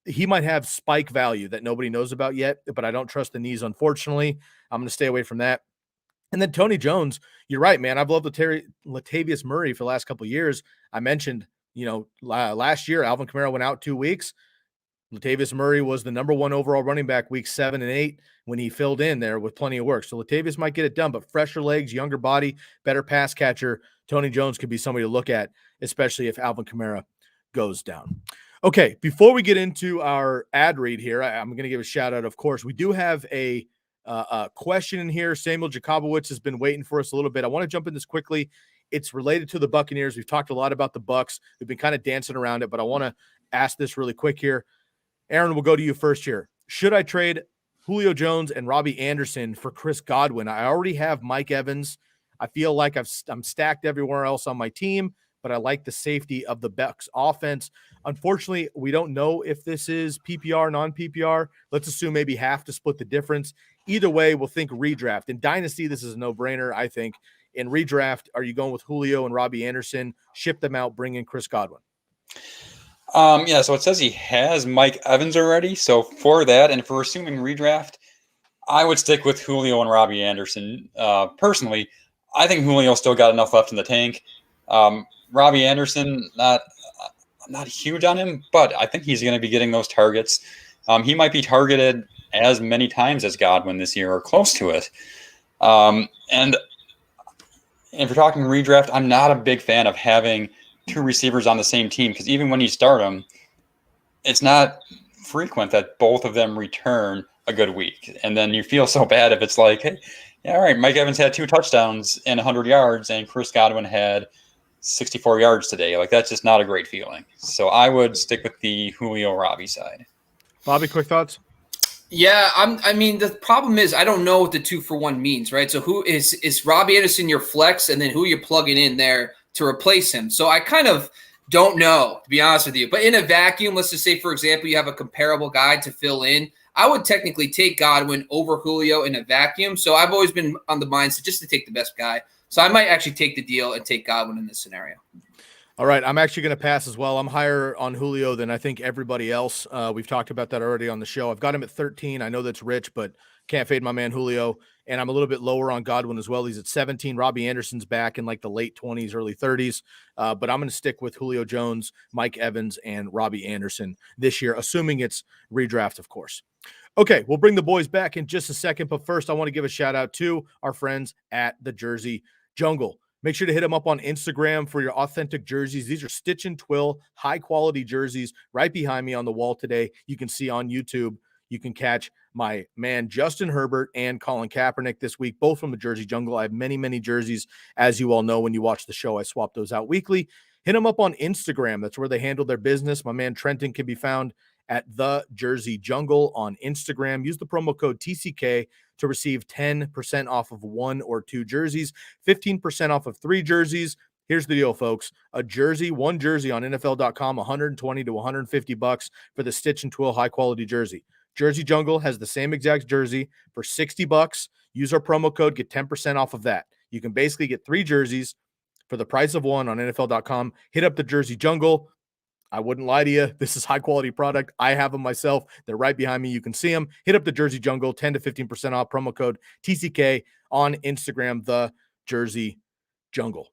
he might have spike value that nobody knows about yet, but I don't trust the knees, unfortunately. I'm going to stay away from that. And then Tony Jones, you're right, man. I've loved Latavius Murray for the last couple of years. I mentioned, last year, Alvin Kamara went out 2 weeks. Latavius Murray was the number 1 overall running back weeks 7 and 8 when he filled in there with plenty of work. So Latavius might get it done, but fresher legs, younger body, better pass catcher. Tony Jones could be somebody to look at, especially if Alvin Kamara goes down. Okay, before we get into our ad read here, I'm going to give a shout out. Of course, we do have a question in here. Samuel Jacobowitz has been waiting for us a little bit. I want to jump in this quickly. It's related to the Buccaneers. We've talked a lot about the Bucs. We've been kind of dancing around it, but I want to ask this really quick here. Aaron, we'll go to you first here. Should I trade Julio Jones and Robbie Anderson for Chris Godwin? I already have Mike Evans. I feel like I'm stacked everywhere else on my team, but I like the safety of the Bucs offense. Unfortunately, we don't know if this is PPR, non-PPR. Let's assume maybe half to split the difference. Either way, we'll think redraft. In Dynasty, this is a no-brainer, I think. In redraft, are you going with Julio and Robbie Anderson? Ship them out, bring in Chris Godwin. So it says he has Mike Evans already. So for that, and if we're assuming redraft, I would stick with Julio and Robbie Anderson. Personally, I think Julio still got enough left in the tank. Robbie Anderson, not huge on him, but I think he's going to be getting those targets. He might be targeted as many times as Godwin this year or close to it. And if you're talking redraft, I'm not a big fan of having 2 receivers on the same team because even when you start them, it's not frequent that both of them return a good week. And then you feel so bad if it's like, hey, yeah, all right, Mike Evans had 2 touchdowns and 100 yards and Chris Godwin had 64 yards today. Like, that's just not a great feeling. So I would stick with the Julio Robbie side. Bobby, quick thoughts? Yeah, the problem is I don't know what the 2-for-1 means, right? So who is Robbie Anderson your flex, and then who you're plugging in there to replace him? So I kind of Don't know, to be honest with you. But in a vacuum, let's just say, for example, you have a comparable guy to fill in. I would technically take Godwin over Julio in a vacuum. So I've always been on the mindset just to take the best guy. So I might actually take the deal and take Godwin in this scenario. All right, I'm actually going to pass as well. I'm higher on Julio than I think everybody else. We've talked about that already on the show. I've got him at 13. I know that's rich, but can't fade my man Julio. And I'm a little bit lower on Godwin as well. He's at 17. Robbie Anderson's back in like the late 20s, early 30s. But I'm going to stick with Julio Jones, Mike Evans, and Robbie Anderson this year, assuming it's redraft, of course. Okay, we'll bring the boys back in just a second. But first, I want to give a shout out to our friends at the Jersey Jungle. Make sure to hit them up on Instagram for your authentic jerseys. These are stitch and twill, high-quality jerseys right behind me on the wall today. You can see on YouTube. You can catch my man Justin Herbert and Colin Kaepernick this week, both from the Jersey Jungle. I have many, many jerseys. As you all know, when you watch the show, I swap those out weekly. Hit them up on Instagram. That's where they handle their business. My man Trenton can be found at the Jersey Jungle on Instagram. Use the promo code TCK to receive 10% off of 1 or 2 jerseys, 15% off of 3 jerseys. Here's the deal, folks. One jersey on NFL.com, $120 to $150 for the stitch and twill high-quality jersey. Jersey Jungle has the same exact jersey for $60. Use our promo code, get 10% off of that. You can basically get 3 jerseys for the price of 1 on NFL.com. Hit up the Jersey Jungle. I wouldn't lie to you. This is high-quality product. I have them myself. They're right behind me. You can see them. Hit up the Jersey Jungle, 10 to 15% off, promo code TCK on Instagram, the Jersey Jungle.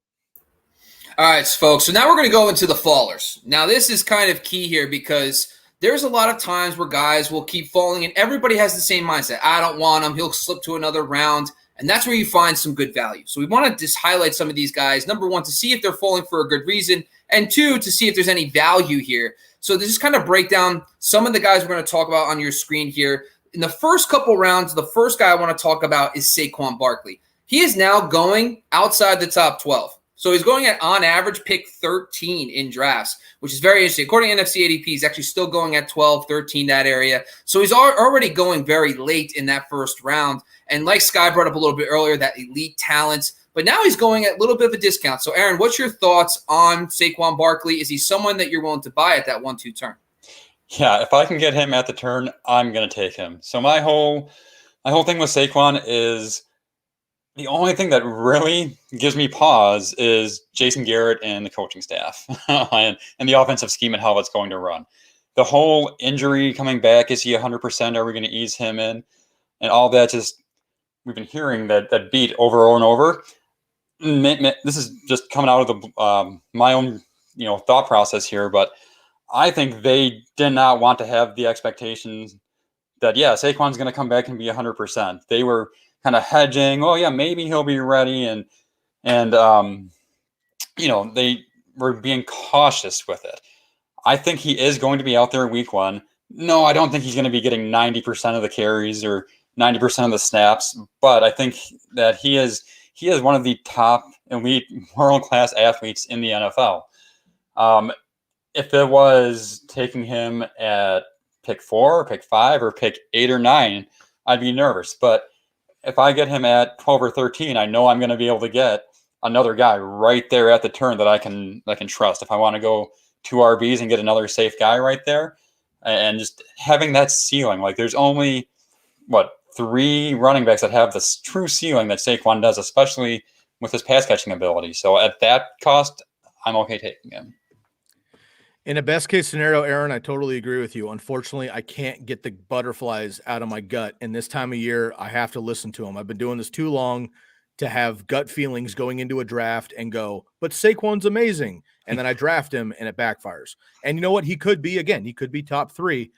All right, folks. So now we're going to go into the fallers. Now, this is kind of key here because there's a lot of times where guys will keep falling, and everybody has the same mindset. I don't want him. He'll slip to another round, and that's where you find some good value. So we want to just highlight some of these guys. Number 1, to see if they're falling for a good reason, and 2, to see if there's any value here. So this is kind of break down some of the guys we're going to talk about on your screen here. In the first couple rounds, the first guy I want to talk about is Saquon Barkley. He is now going outside the top 12. So he's going at, on average, pick 13 in drafts, which is very interesting. According to NFC ADP, he's actually still going at 12, 13, that area. So he's already going very late in that first round. And like Sky brought up a little bit earlier, that elite talent. But now he's going at a little bit of a discount. So, Aaron, what's your thoughts on Saquon Barkley? Is he someone that you're willing to buy at that 1-2 turn? Yeah, if I can get him at the turn, I'm going to take him. So my whole thing with Saquon is the only thing that really gives me pause is Jason Garrett and the coaching staff and the offensive scheme and how it's going to run. The whole injury coming back, is he 100%? Are we going to ease him in? And all that, just we've been hearing that beat over and over. This is just coming out of the my own thought process here, but I think they did not want to have the expectations that Saquon's going to come back and be 100%. They were kind of hedging. Oh yeah, maybe he'll be ready, and they were being cautious with it. I think he is going to be out there week 1. No, I don't think he's going to be getting 90% of the carries or 90% of the snaps, but I think that he is one of the top elite world-class athletes in the NFL. If it was taking him at pick 4 or pick 5 or pick 8 or 9, I'd be nervous. But if I get him at 12 or 13, I know I'm going to be able to get another guy right there at the turn that I can trust. If I want to go 2 RBs and get another safe guy right there, and just having that ceiling, like there's only 3 running backs that have this true ceiling that Saquon does, especially with his pass catching ability. So at that cost, I'm okay taking him. In a best case scenario, Aaron, I totally agree with you. Unfortunately, I can't get the butterflies out of my gut. And this time of year, I have to listen to them. I've been doing this too long to have gut feelings going into a draft and go, but Saquon's amazing. And then I draft him and it backfires. And you know what? He could be top 3,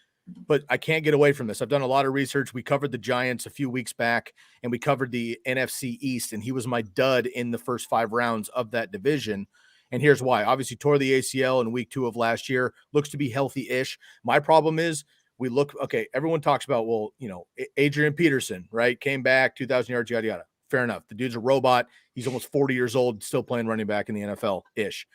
but I can't get away from this. I've done a lot of research. We covered the Giants a few weeks back and we covered the NFC East, and he was my dud in the first 5 rounds of that division. And here's why. Obviously tore the ACL in week 2 of last year, looks to be healthy-ish. My problem is everyone talks about, Adrian Peterson, right? Came back, 2,000 yards, yada, yada. Fair enough. The dude's a robot. He's almost 40 years old, still playing running back in the NFL-ish.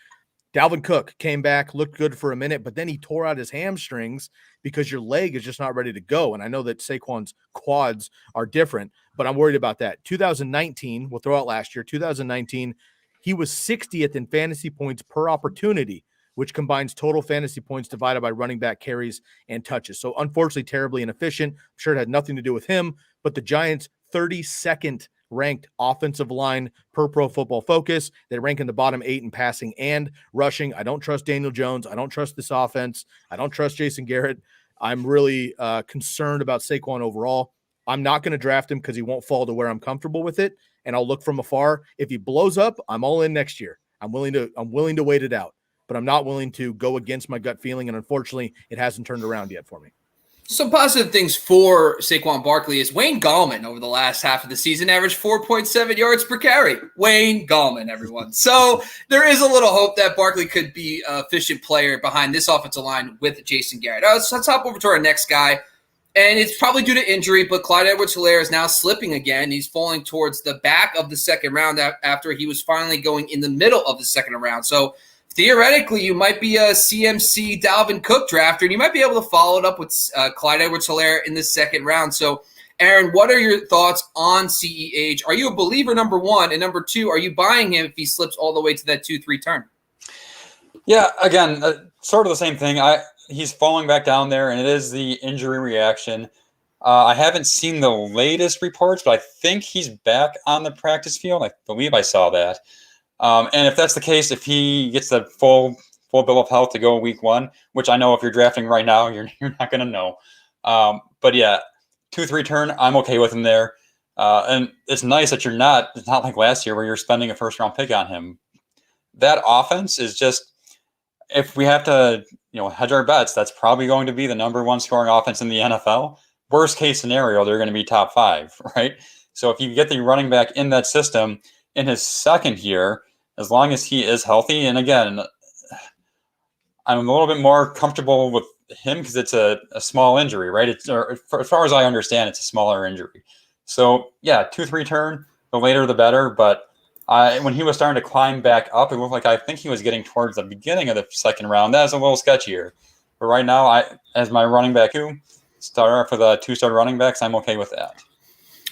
Dalvin Cook came back, looked good for a minute, but then he tore out his hamstrings because your leg is just not ready to go. And I know that Saquon's quads are different, but I'm worried about that. 2019, we'll throw out last year, 2019, he was 60th in fantasy points per opportunity which combines total fantasy points divided by running back carries and touches. So unfortunately, terribly inefficient. I'm sure it had nothing to do with him, but the Giants 32nd ranked offensive line per Pro Football Focus. They rank in the bottom 8 in passing and rushing. I don't trust Daniel Jones. I don't trust this offense. I don't trust Jason Garrett. I'm really concerned about Saquon overall. I'm not going to draft him because he won't fall to where I'm comfortable with it, and I'll look from afar. If he blows up, I'm all in next year. I'm willing to wait it out, but I'm not willing to go against my gut feeling, and unfortunately, it hasn't turned around yet for me. Some positive things for Saquon Barkley is Wayne Gallman over the last half of the season averaged 4.7 yards per carry. Wayne Gallman, everyone. So there is a little hope that Barkley could be an efficient player behind this offensive line with Jason Garrett. Let's hop over to our next guy. And it's probably due to injury, but Clyde EdwardsHelaire is now slipping again. He's falling towards the back of the second round after he was finally going in the middle of the second round. So theoretically, you might be a CMC Dalvin Cook drafter, and you might be able to follow it up with Clyde EdwardsHelaire in the second round. So, Aaron, what are your thoughts on CEH? Are you a believer, number one? And number two, are you buying him if he slips all the way to that 2-3 turn? Yeah, again, sort of the same thing. He's falling back down there, and it is the injury reaction. I haven't seen the latest reports, but I think he's back on the practice field. I believe I saw that. And if that's the case, if he gets the full bill of health to go week one, which I know if you're drafting right now, you're not going to know. But yeah, 2-3 turn, I'm okay with him there. And it's nice that it's not like last year where you're spending a first round pick on him. That offense is just, if we have to, hedge our bets, that's probably going to be the number one scoring offense in the NFL. Worst case scenario, they're going to be top 5, right? So if you get the running back in that system in his second year, as long as he is healthy, and again, I'm a little bit more comfortable with him because it's a small injury, right? As far as I understand, it's a smaller injury. So yeah, 2-3 turn, the later the better, but when he was starting to climb back up, it looked like I think he was getting towards the beginning of the second round. That was a little sketchier. But right now, as my running back 2, start for the 2-star running backs, I'm okay with that.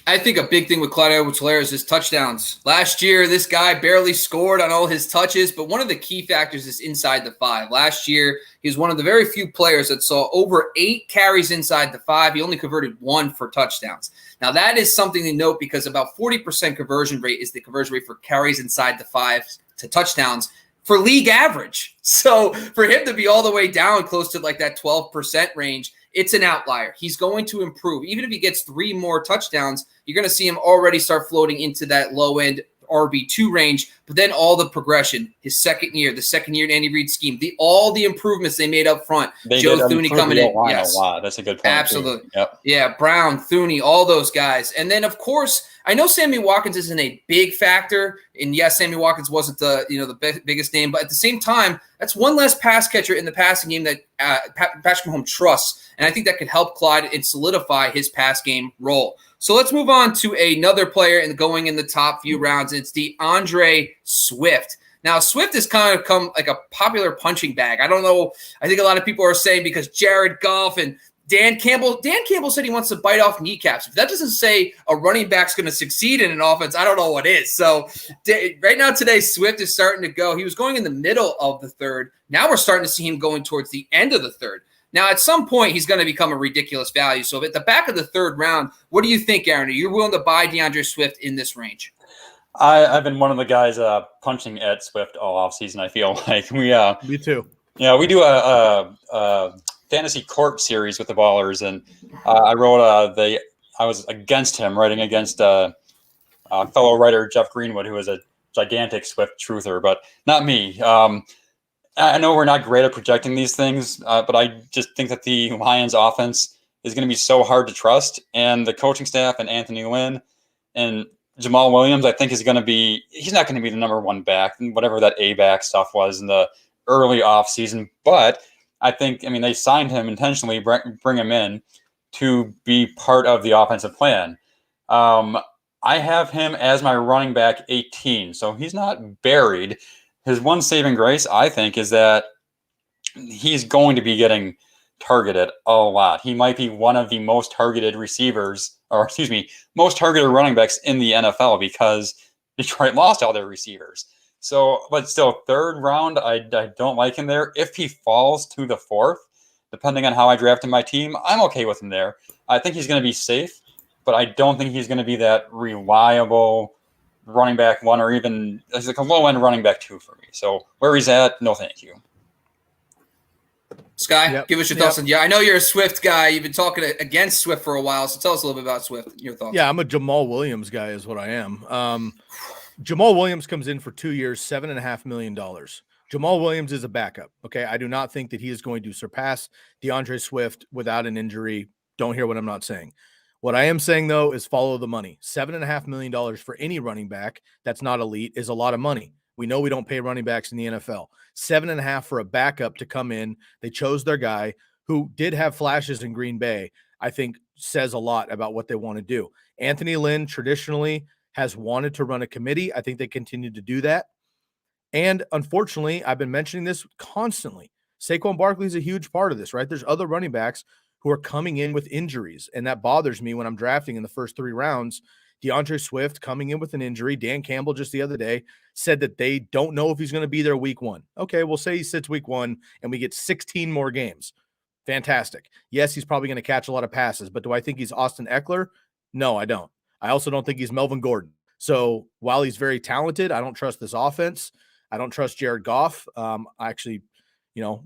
I think a big thing with Clyde EdwardsHelaire is his touchdowns. Last year, this guy barely scored on all his touches, but one of the key factors is inside the 5. Last year, he was one of the very few players that saw over 8 carries inside the 5. He only converted 1 for touchdowns. Now, that is something to note because about 40% conversion rate is the conversion rate for carries inside the 5 to touchdowns for league average. So for him to be all the way down close to like that 12% range, it's an outlier. He's going to improve. Even if he gets 3 more touchdowns, you're going to see him already start floating into that low-end RB2 range, but then all the progression, the second year in Andy Reid's scheme, all the improvements they made up front. Joe Thuney coming in. Yes. A lot. That's a good point. Absolutely. Yep. Yeah, Brown, Thuney, all those guys. And then, of course, I know Sammy Watkins isn't a big factor, and yes, Sammy Watkins wasn't the biggest name, but at the same time, that's one less pass catcher in the passing game that Patrick Mahomes trusts, and I think that could help Clyde and solidify his pass game role. So let's move on to another player going in the top few rounds, and it's DeAndre Swift. Now, Swift has kind of come like a popular punching bag. I don't know. I think a lot of people are saying because Jared Goff and Dan Campbell said he wants to bite off kneecaps. If that doesn't say a running back's going to succeed in an offense, I don't know what is. So right now today, Swift is starting to go. He was going in the middle of the third. Now we're starting to see him going towards the end of the third. Now, at some point, he's going to become a ridiculous value. So at the back of the third round, what do you think, Aaron? Are you willing to buy DeAndre Swift in this range? I've been one of the guys punching at Swift all offseason, I feel like. Me too. Yeah, we do a fantasy court series with the Ballers, and I wrote I was against him, writing against fellow writer Jeff Greenwood, who is a gigantic Swift truther, but not me. I know we're not great at projecting these things, but I just think that the Lions offense is going to be so hard to trust, and the coaching staff and Anthony Lynn and Jamal Williams, I think he's not going to be the number one back, whatever that A-back stuff was in the early offseason, but they signed him intentionally, bring him in to be part of the offensive plan. I have him as my running back 18, so he's not buried. His one saving grace, I think, is that he's going to be getting targeted a lot. He might be one of the most targeted most targeted running backs in the NFL because Detroit lost all their receivers. So, but still, third round, I don't like him there. If he falls to the fourth, depending on how I draft in my team, I'm okay with him there. I think he's going to be safe, but I don't think he's going to be that reliable running back 1 or even as like a low-end running back 2 for me. So where he's at, no thank you. Sky, give us your thoughts on. Yeah, I know you're a Swift guy. You've been talking against Swift for a while, so tell us a little bit about Swift. Your thoughts? Yeah, I'm a Jamal Williams guy, is what I am. Jamal Williams comes in for 2 years, $7.5 million. Jamal Williams is a backup. Okay, I do not think that he is going to surpass DeAndre Swift without an injury. Don't hear what I'm not saying. What I am saying, though, is follow the money. $7.5 million for any running back that's not elite is a lot of money. We know we don't pay running backs in the NFL. 7.5 for a backup to come in. They chose their guy who did have flashes in Green Bay. I think says a lot about what they want to do. Anthony Lynn traditionally has wanted to run a committee. I think they continue to do that. And unfortunately, I've been mentioning this constantly. Saquon Barkley is a huge part of this, right? There's other running backs who are coming in with injuries, and that bothers me when I'm drafting in the first 3 rounds. DeAndre Swift coming in with an injury. Dan Campbell just the other day said that they don't know if he's going to be there week 1. Okay, we'll say he sits week 1 and we get 16 more games. Fantastic. Yes, he's probably going to catch a lot of passes, but do I think he's Austin Eckler? No, I don't. I also don't think he's Melvin Gordon. So while he's very talented, I don't trust this offense. I don't trust Jared Goff.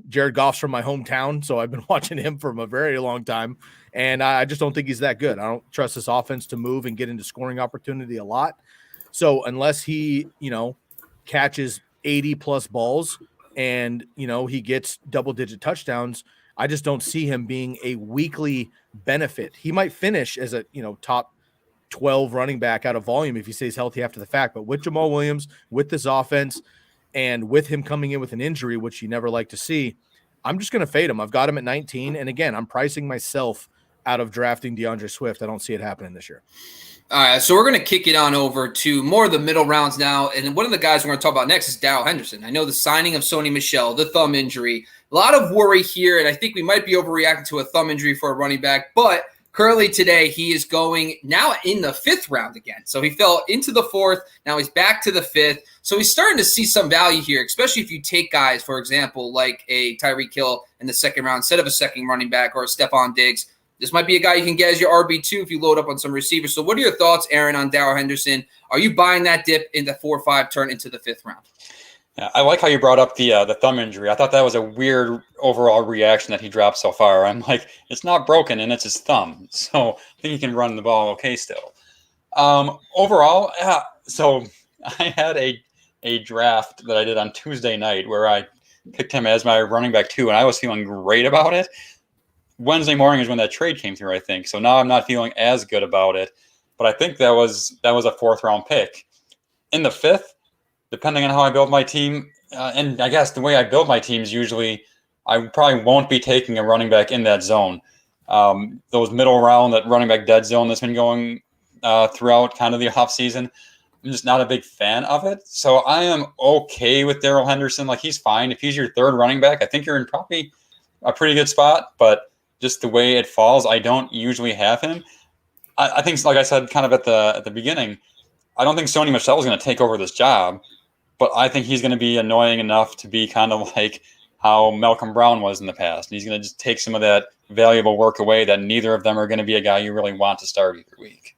Jared Goff's from my hometown, so I've been watching him from a very long time, and I just don't think he's that good. I don't trust this offense to move and get into scoring opportunity a lot. So unless he, catches 80-plus balls and, he gets double-digit touchdowns, I just don't see him being a weekly benefit. He might finish as a, top 12 running back out of volume if he stays healthy after the fact. But with Jamal Williams, with this offense, and with him coming in with an injury, which you never like to see, I'm just going to fade him. I've got him at 19. And again, I'm pricing myself out of drafting DeAndre Swift. I don't see it happening this year. All right, so we're going to kick it on over to more of the middle rounds now. And one of the guys we're going to talk about next is Darrell Henderson. I know the signing of Sony Michel, the thumb injury, a lot of worry here. And I think we might be overreacting to a thumb injury for a running back. But currently today, he is going now in the 5th round again. So he fell into the 4th. Now he's back to the 5th. So he's starting to see some value here, especially if you take guys, for example, like a Tyreek Hill in the 2nd round instead of a second running back or a Stephon Diggs. This might be a guy you can get as your RB2 if you load up on some receivers. So what are your thoughts, Aaron, on Darrell Henderson? Are you buying that dip in the 4-5 turn into the 5th round? Yeah, I like how you brought up the thumb injury. I thought that was a weird overall reaction that he dropped so far. I'm like, it's not broken and it's his thumb. So I think he can run the ball okay still. Overall, so I had a draft that I did on Tuesday night where I picked him as my running back 2, and I was feeling great about it. Wednesday morning is when that trade came through, I think. So now I'm not feeling as good about it. But I think that was a 4th round pick. In the 5th, depending on how I build my team, and I guess the way I build my teams usually, I probably won't be taking a running back in that zone. Those middle round, that running back dead zone that's been going throughout kind of the offseason, I'm just not a big fan of it. So I am okay with Darrell Henderson. Like, he's fine. If he's your 3rd running back, I think you're in probably a pretty good spot. But just the way it falls, I don't usually have him. I think, like I said, kind of at the beginning, I don't think Sony Michel is going to take over this job, but I think he's going to be annoying enough to be kind of like how Malcolm Brown was in the past. And he's going to just take some of that valuable work away that neither of them are going to be a guy you really want to start either week.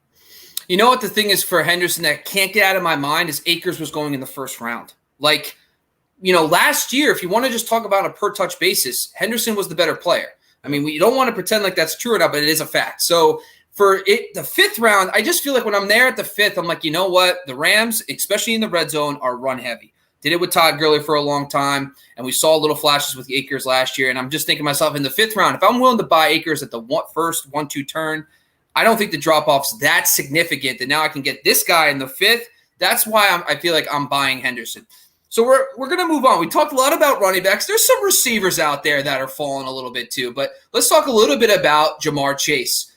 You know what the thing is for Henderson that can't get out of my mind is Akers was going in the 1st round. Like, last year, if you want to just talk about a per-touch basis, Henderson was the better player. I mean, we don't want to pretend like that's true or not, but it is a fact. So for it, the 5th round, I just feel like when I'm there at the 5th, I'm like, you know what? The Rams, especially in the red zone, are run heavy. Did it with Todd Gurley for a long time, and we saw little flashes with Akers last year. And I'm just thinking to myself, in the 5th round, if I'm willing to buy Akers at the first 1-2 turn, I don't think the drop-off's that significant that now I can get this guy in the 5th. That's why I feel like I'm buying Henderson. So we're going to move on. We talked a lot about running backs. There's some receivers out there that are falling a little bit too. But let's talk a little bit about Jamar Chase.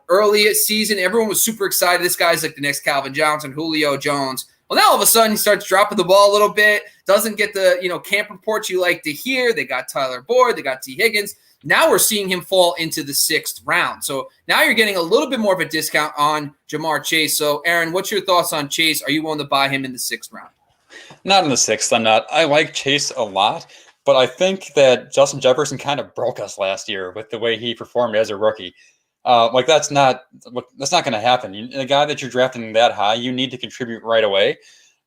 Early season, everyone was super excited. This guy's like the next Calvin Johnson, Julio Jones. Well, now all of a sudden he starts dropping the ball a little bit, doesn't get the camp reports you like to hear. They got Tyler Boyd, they got T. Higgins. Now we're seeing him fall into the 6th round. So now you're getting a little bit more of a discount on Jamar Chase. So, Aaron, what's your thoughts on Chase? Are you willing to buy him in the 6th round? Not in the 6th. I'm not. I like Chase a lot, but I think that Justin Jefferson kind of broke us last year with the way he performed as a rookie. That's not going to happen. A guy that you're drafting that high, you need to contribute right away.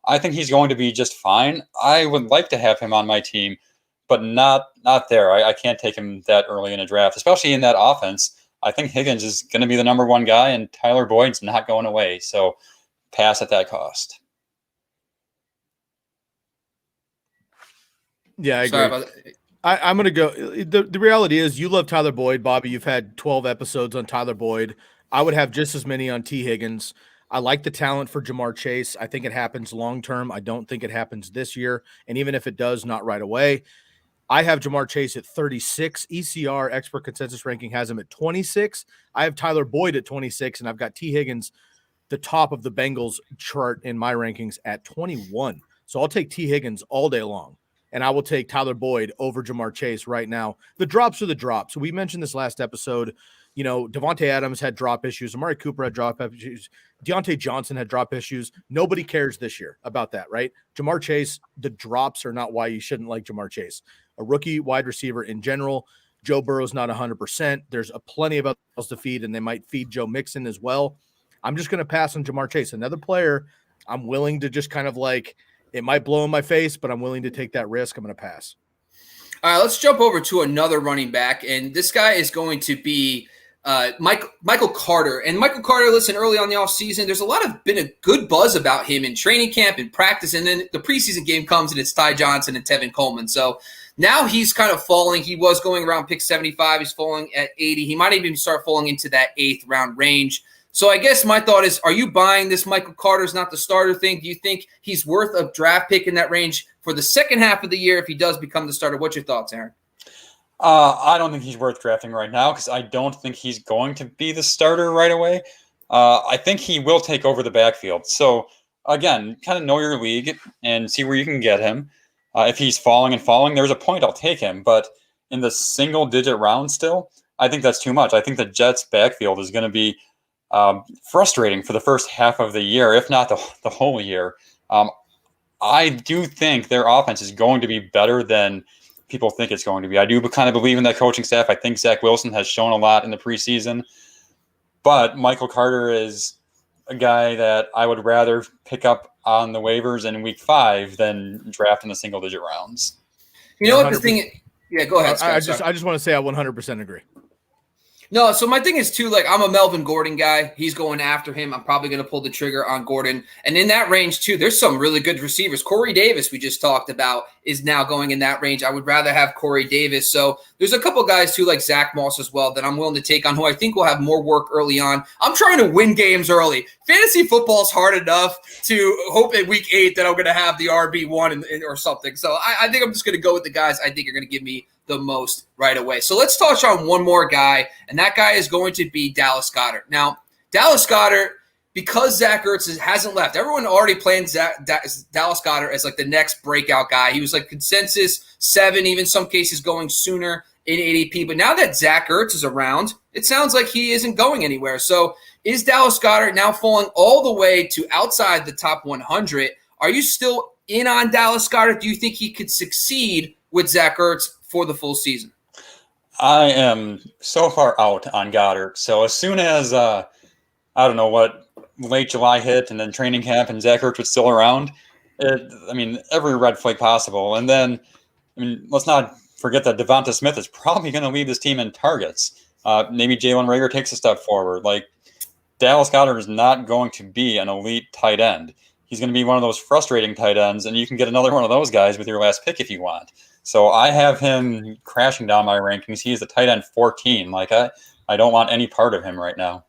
I think he's going to be just fine. I would like to have him on my team, but not there. I can't take him that early in a draft, especially in that offense. I think Higgins is going to be the number one guy, and Tyler Boyd's not going away. So pass at that cost. Yeah, I agree. Sorry about that. I'm going to go. The reality is you love Tyler Boyd, Bobby. You've had 12 episodes on Tyler Boyd. I would have just as many on T. Higgins. I like the talent for Jamar Chase. I think it happens long-term. I don't think it happens this year. And even if it does, not right away. I have Jamar Chase at 36. ECR expert consensus ranking has him at 26. I have Tyler Boyd at 26, and I've got T. Higgins, the top of the Bengals chart in my rankings, at 21. So I'll take T. Higgins all day long. And I will take Tyler Boyd over Jamar Chase right now. The drops are the drops. We mentioned this last episode. You know, Devontae Adams had drop issues. Amari Cooper had drop issues. Deontay Johnson had drop issues. Nobody cares this year about that, right? Jamar Chase, the drops are not why you shouldn't like Jamar Chase. A rookie wide receiver in general. Joe Burrow's not 100%. There's plenty of others to feed, and they might feed Joe Mixon as well. I'm just going to pass on Jamar Chase. Another player I'm willing to just kind of like, it might blow in my face, but I'm willing to take that risk. I'm going to pass. All right, let's jump over to another running back, and this guy is going to be Michael Carter. And Michael Carter, listen, early on the offseason, there's been a good buzz about him in training camp and practice, and then the preseason game comes, and it's Ty Johnson and Tevin Coleman. So now he's kind of falling. He was going around pick 75. He's falling at 80. He might even start falling into that 8th round range. So I guess my thought is, are you buying this Michael Carter's not the starter thing? Do you think he's worth a draft pick in that range for the second half of the year if he does become the starter? What's your thoughts, Aaron? I don't think he's worth drafting right now because I don't think he's going to be the starter right away. I think he will take over the backfield. So, again, kind of know your league and see where you can get him. If he's falling, there's a point I'll take him. But in the single-digit round still, I think that's too much. I think the Jets' backfield is going to be frustrating for the first half of the year, if not the whole year. I do think their offense is going to be better than people think it's going to be. I do kind of believe in that coaching staff. I think Zach Wilson has shown a lot in the preseason, but Michael Carter is a guy that I would rather pick up on the waivers in week 5 than draft in the single digit rounds. You know what the thing? Yeah, go ahead. Scott, I just want to say I 100% agree. No, so my thing is too, like, I'm a Melvin Gordon guy. He's going after him. I'm probably going to pull the trigger on Gordon. And in that range too, there's some really good receivers. Corey Davis, we just talked about, is now going in that range. I would rather have Corey Davis. So there's a couple guys too, like Zach Moss as well, that I'm willing to take on, who I think will have more work early on. I'm trying to win games early. Fantasy football is hard enough to hope in week 8 that I'm going to have the RB1 or something. So I think I'm just going to go with the guys I think are going to give me the most right away. So let's touch on one more guy, and that guy is going to be Dallas Goedert. Now, Dallas Goedert, because Zach Ertz hasn't left, everyone already planned Dallas Goedert as like the next breakout guy. He was like consensus 7, even some cases going sooner in ADP. But now that Zach Ertz is around, it sounds like he isn't going anywhere. So is Dallas Goedert now falling all the way to outside the top 100? Are you still in on Dallas Goedert? Do you think he could succeed with Zach Ertz for the full season? I am so far out on Goddard. So as soon as, I don't know what, late July hit and then training camp and Zach Ertz was still around, every red flag possible. And then, let's not forget that Devonta Smith is probably going to lead this team in targets. Maybe Jalen Reagor takes a step forward. Like, Dallas Goedert is not going to be an elite tight end. He's going to be one of those frustrating tight ends, and you can get another one of those guys with your last pick if you want. So I have him crashing down my rankings. He is the tight end 14. Like, I don't want any part of him right now.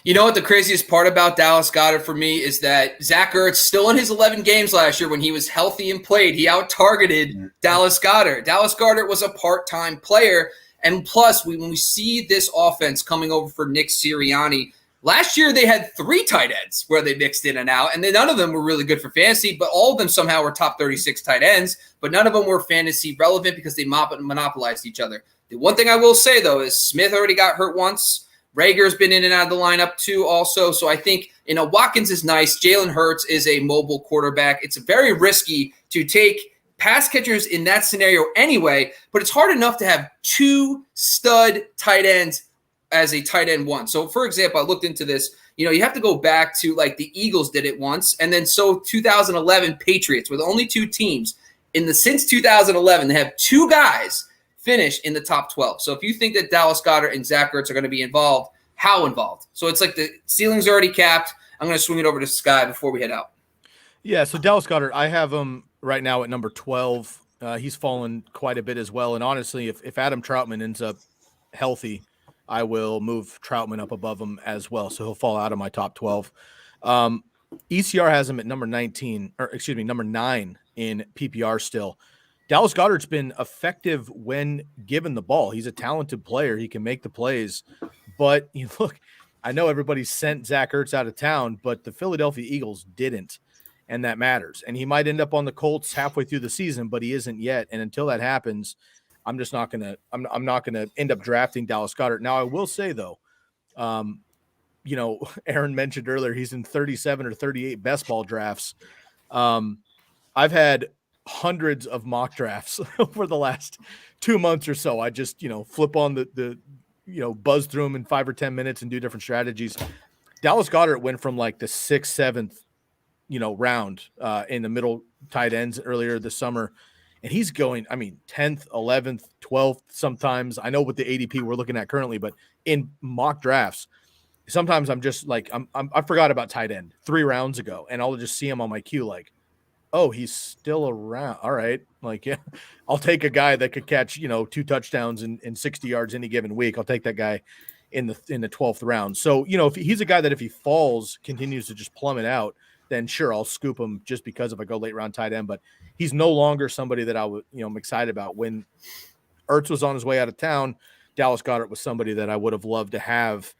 You know what the craziest part about Dallas Goedert for me is that Zach Ertz, still in his 11 games last year when he was healthy and played, he out-targeted Dallas Goedert. Dallas Goedert was a part-time player. And plus, when we see this offense coming over for Nick Sirianni, last year they had 3 tight ends where they mixed in and out, and then none of them were really good for fantasy, but all of them somehow were top 36 tight ends, but none of them were fantasy relevant because they monopolized each other. The one thing I will say, though, is Smith already got hurt once. Rager's been in and out of the lineup too also. So I think, Watkins is nice. Jalen Hurts is a mobile quarterback. It's very risky to take pass catchers in that scenario anyway, but it's hard enough to have 2 stud tight ends as a tight end 1. So, for example, I looked into this. You have to go back to like the Eagles did it once, and then so 2011 Patriots with only 2 teams. Since 2011, they have 2 guys finish in the top 12. So if you think that Dallas Goedert and Zach Ertz are going to be involved, how involved? So it's like the ceiling's already capped. I'm going to swing it over to Sky before we head out. Yeah, so Dallas Goedert, I have him right now at number 12. He's fallen quite a bit as well. And honestly, if Adam Troutman ends up healthy, I will move Troutman up above him as well. So he'll fall out of my top 12. ECR has him at number 9 in PPR still. Dallas Goedert's been effective when given the ball. He's a talented player. He can make the plays. But look, I know everybody sent Zach Ertz out of town, but the Philadelphia Eagles didn't, and that matters. And he might end up on the Colts halfway through the season, but he isn't yet. And until that happens, I'm just not gonna. I'm not gonna end up drafting Dallas Goedert. Now, I will say though, Aaron mentioned earlier he's in 37 or 38 best ball drafts. I've had hundreds of mock drafts over the last 2 months or so. I just flip on the buzz through them in 5 or 10 minutes and do different strategies. Dallas Goedert went from like the 6th, 7th, round in the middle tight ends earlier this summer. And he's going, 10th, 11th, 12th sometimes. I know what the ADP we're looking at currently, but in mock drafts, sometimes I'm just like, I forgot about tight end 3 rounds ago, and I'll just see him on my queue like, oh, he's still around. All right. Like, yeah, I'll take a guy that could catch, 2 touchdowns and 60 yards any given week. I'll take that guy in the 12th round. So, if he's a guy that if he falls, continues to just plummet out, then sure, I'll scoop him just because if I go late round tight end, but he's no longer somebody that I'm excited about. When Ertz was on his way out of town, Dallas Goedert was somebody that I would have loved to have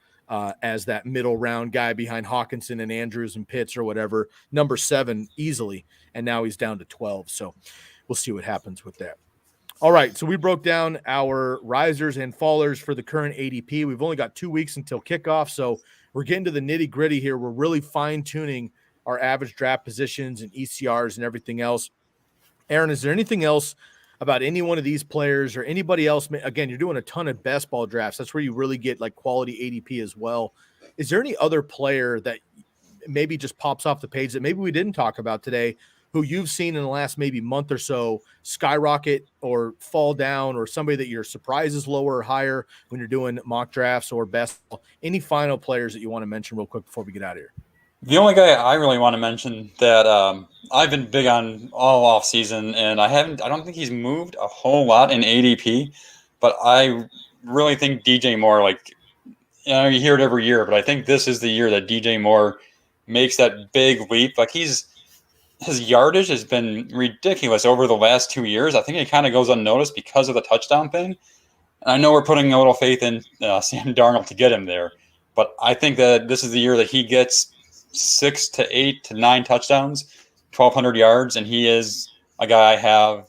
as that middle round guy behind Hawkinson and Andrews and Pitts or whatever, number 7 easily. And now he's down to 12. So we'll see what happens with that. All right. So we broke down our risers and fallers for the current ADP. We've only got 2 weeks until kickoff. So we're getting to the nitty gritty here. We're really fine tuning our average draft positions and ECRs and everything else. Aaron, is there anything else about any one of these players or anybody else? Again, you're doing a ton of best ball drafts. That's where you really get like quality ADP as well. Is there any other player that maybe just pops off the page that maybe we didn't talk about today, who you've seen in the last maybe month or so skyrocket or fall down, or somebody that your surprise is lower or higher when you're doing mock drafts or best? Any final players that you want to mention real quick before we get out of here? The only guy I really want to mention that I've been big on all off season, and I don't think he's moved a whole lot in ADP, but I really think DJ Moore, you hear it every year, but I think this is the year that DJ Moore makes that big leap. Like his yardage has been ridiculous over the last 2 years. I think it kind of goes unnoticed because of the touchdown thing. And I know we're putting a little faith in Sam Darnold to get him there, but I think that this is the year that he gets 6 to 8 to 9 touchdowns, 1,200 yards, and he is a guy I have.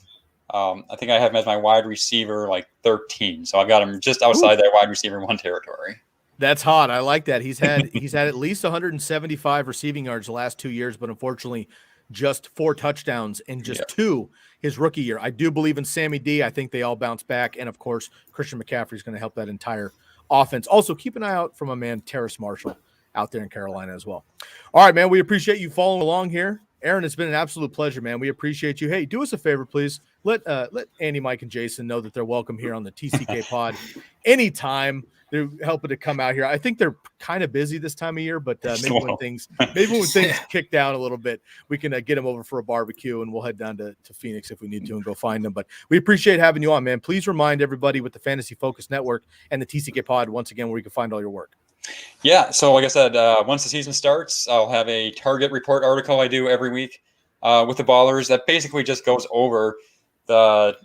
I think I have him as my wide receiver 13, so I've got him just outside that wide receiver 1 territory. That's hot. I like that. He's had at least 175 receiving yards the last 2 years, but unfortunately, just 4 touchdowns in just 2 his rookie year. I do believe in Sammy D. I think they all bounce back, and of course, Christian McCaffrey is going to help that entire offense. Also, keep an eye out for my man Terrace Marshall out there in Carolina as well. All right, man, we appreciate you following along here. Aaron, it's been an absolute pleasure, man. We appreciate you. Hey, do us a favor, please. Let Andy, Mike, and Jason know that they're welcome here on the TCK pod anytime. They're helping to come out here. I think they're kind of busy this time of year, but maybe when things kick down a little bit, we can get them over for a barbecue, and we'll head down to Phoenix if we need to and go find them. But we appreciate having you on, man. Please remind everybody with the Fantasy Focus Network and the TCK pod once again where you can find all your work. Yeah, so like I said, once the season starts, I'll have a target report article I do every week with the ballers that basically just goes over the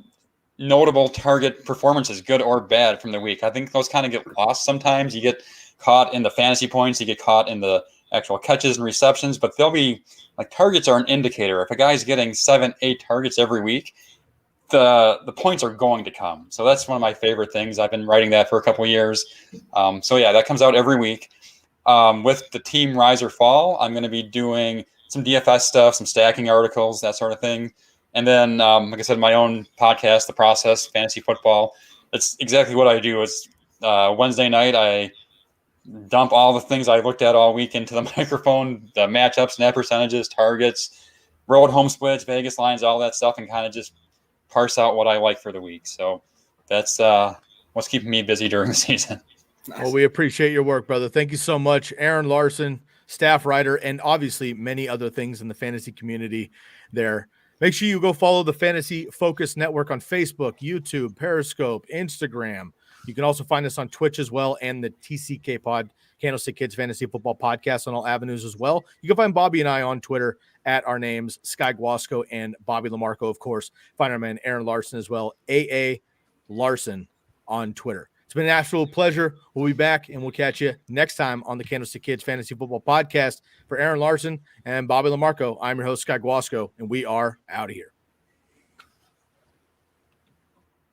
notable target performances, good or bad, from the week. I think those kind of get lost sometimes. You get caught in the fantasy points, you get caught in the actual catches and receptions, but they'll be targets are an indicator. If a guy's getting 7-8 targets every week, the points are going to come. So that's one of my favorite things. I've been writing that for a couple of years. So yeah, that comes out every week. With the team rise or fall, I'm going to be doing some DFS stuff, some stacking articles, that sort of thing. And then, like I said, my own podcast, The Process, Fantasy Football. That's exactly what I do. Is Wednesday night, I dump all the things I looked at all week into the microphone, the matchups, snap percentages, targets, road home splits, Vegas lines, all that stuff, and kind of just parse out what I like for the week. So that's what's keeping me busy during the season. Nice. Well, we appreciate your work, brother. Thank you so much. Aaron Larson, staff writer, and obviously many other things in the fantasy community there. Make sure you go follow the Fantasy Focus Network on Facebook, YouTube, Periscope, Instagram. You can also find us on Twitch as well, and the TCK Pod, Candlestick Kids Fantasy Football Podcast on all avenues as well. You can find Bobby and I on Twitter at our names, Sky Guasco and Bobby LaMarco, of course. Find our man Aaron Larson as well, AA Larson on Twitter. It's been an absolute pleasure. We'll be back, and we'll catch you next time on the Candlestick Kids Fantasy Football Podcast. For Aaron Larson and Bobby LaMarco, I'm your host, Sky Guasco, and we are out of here.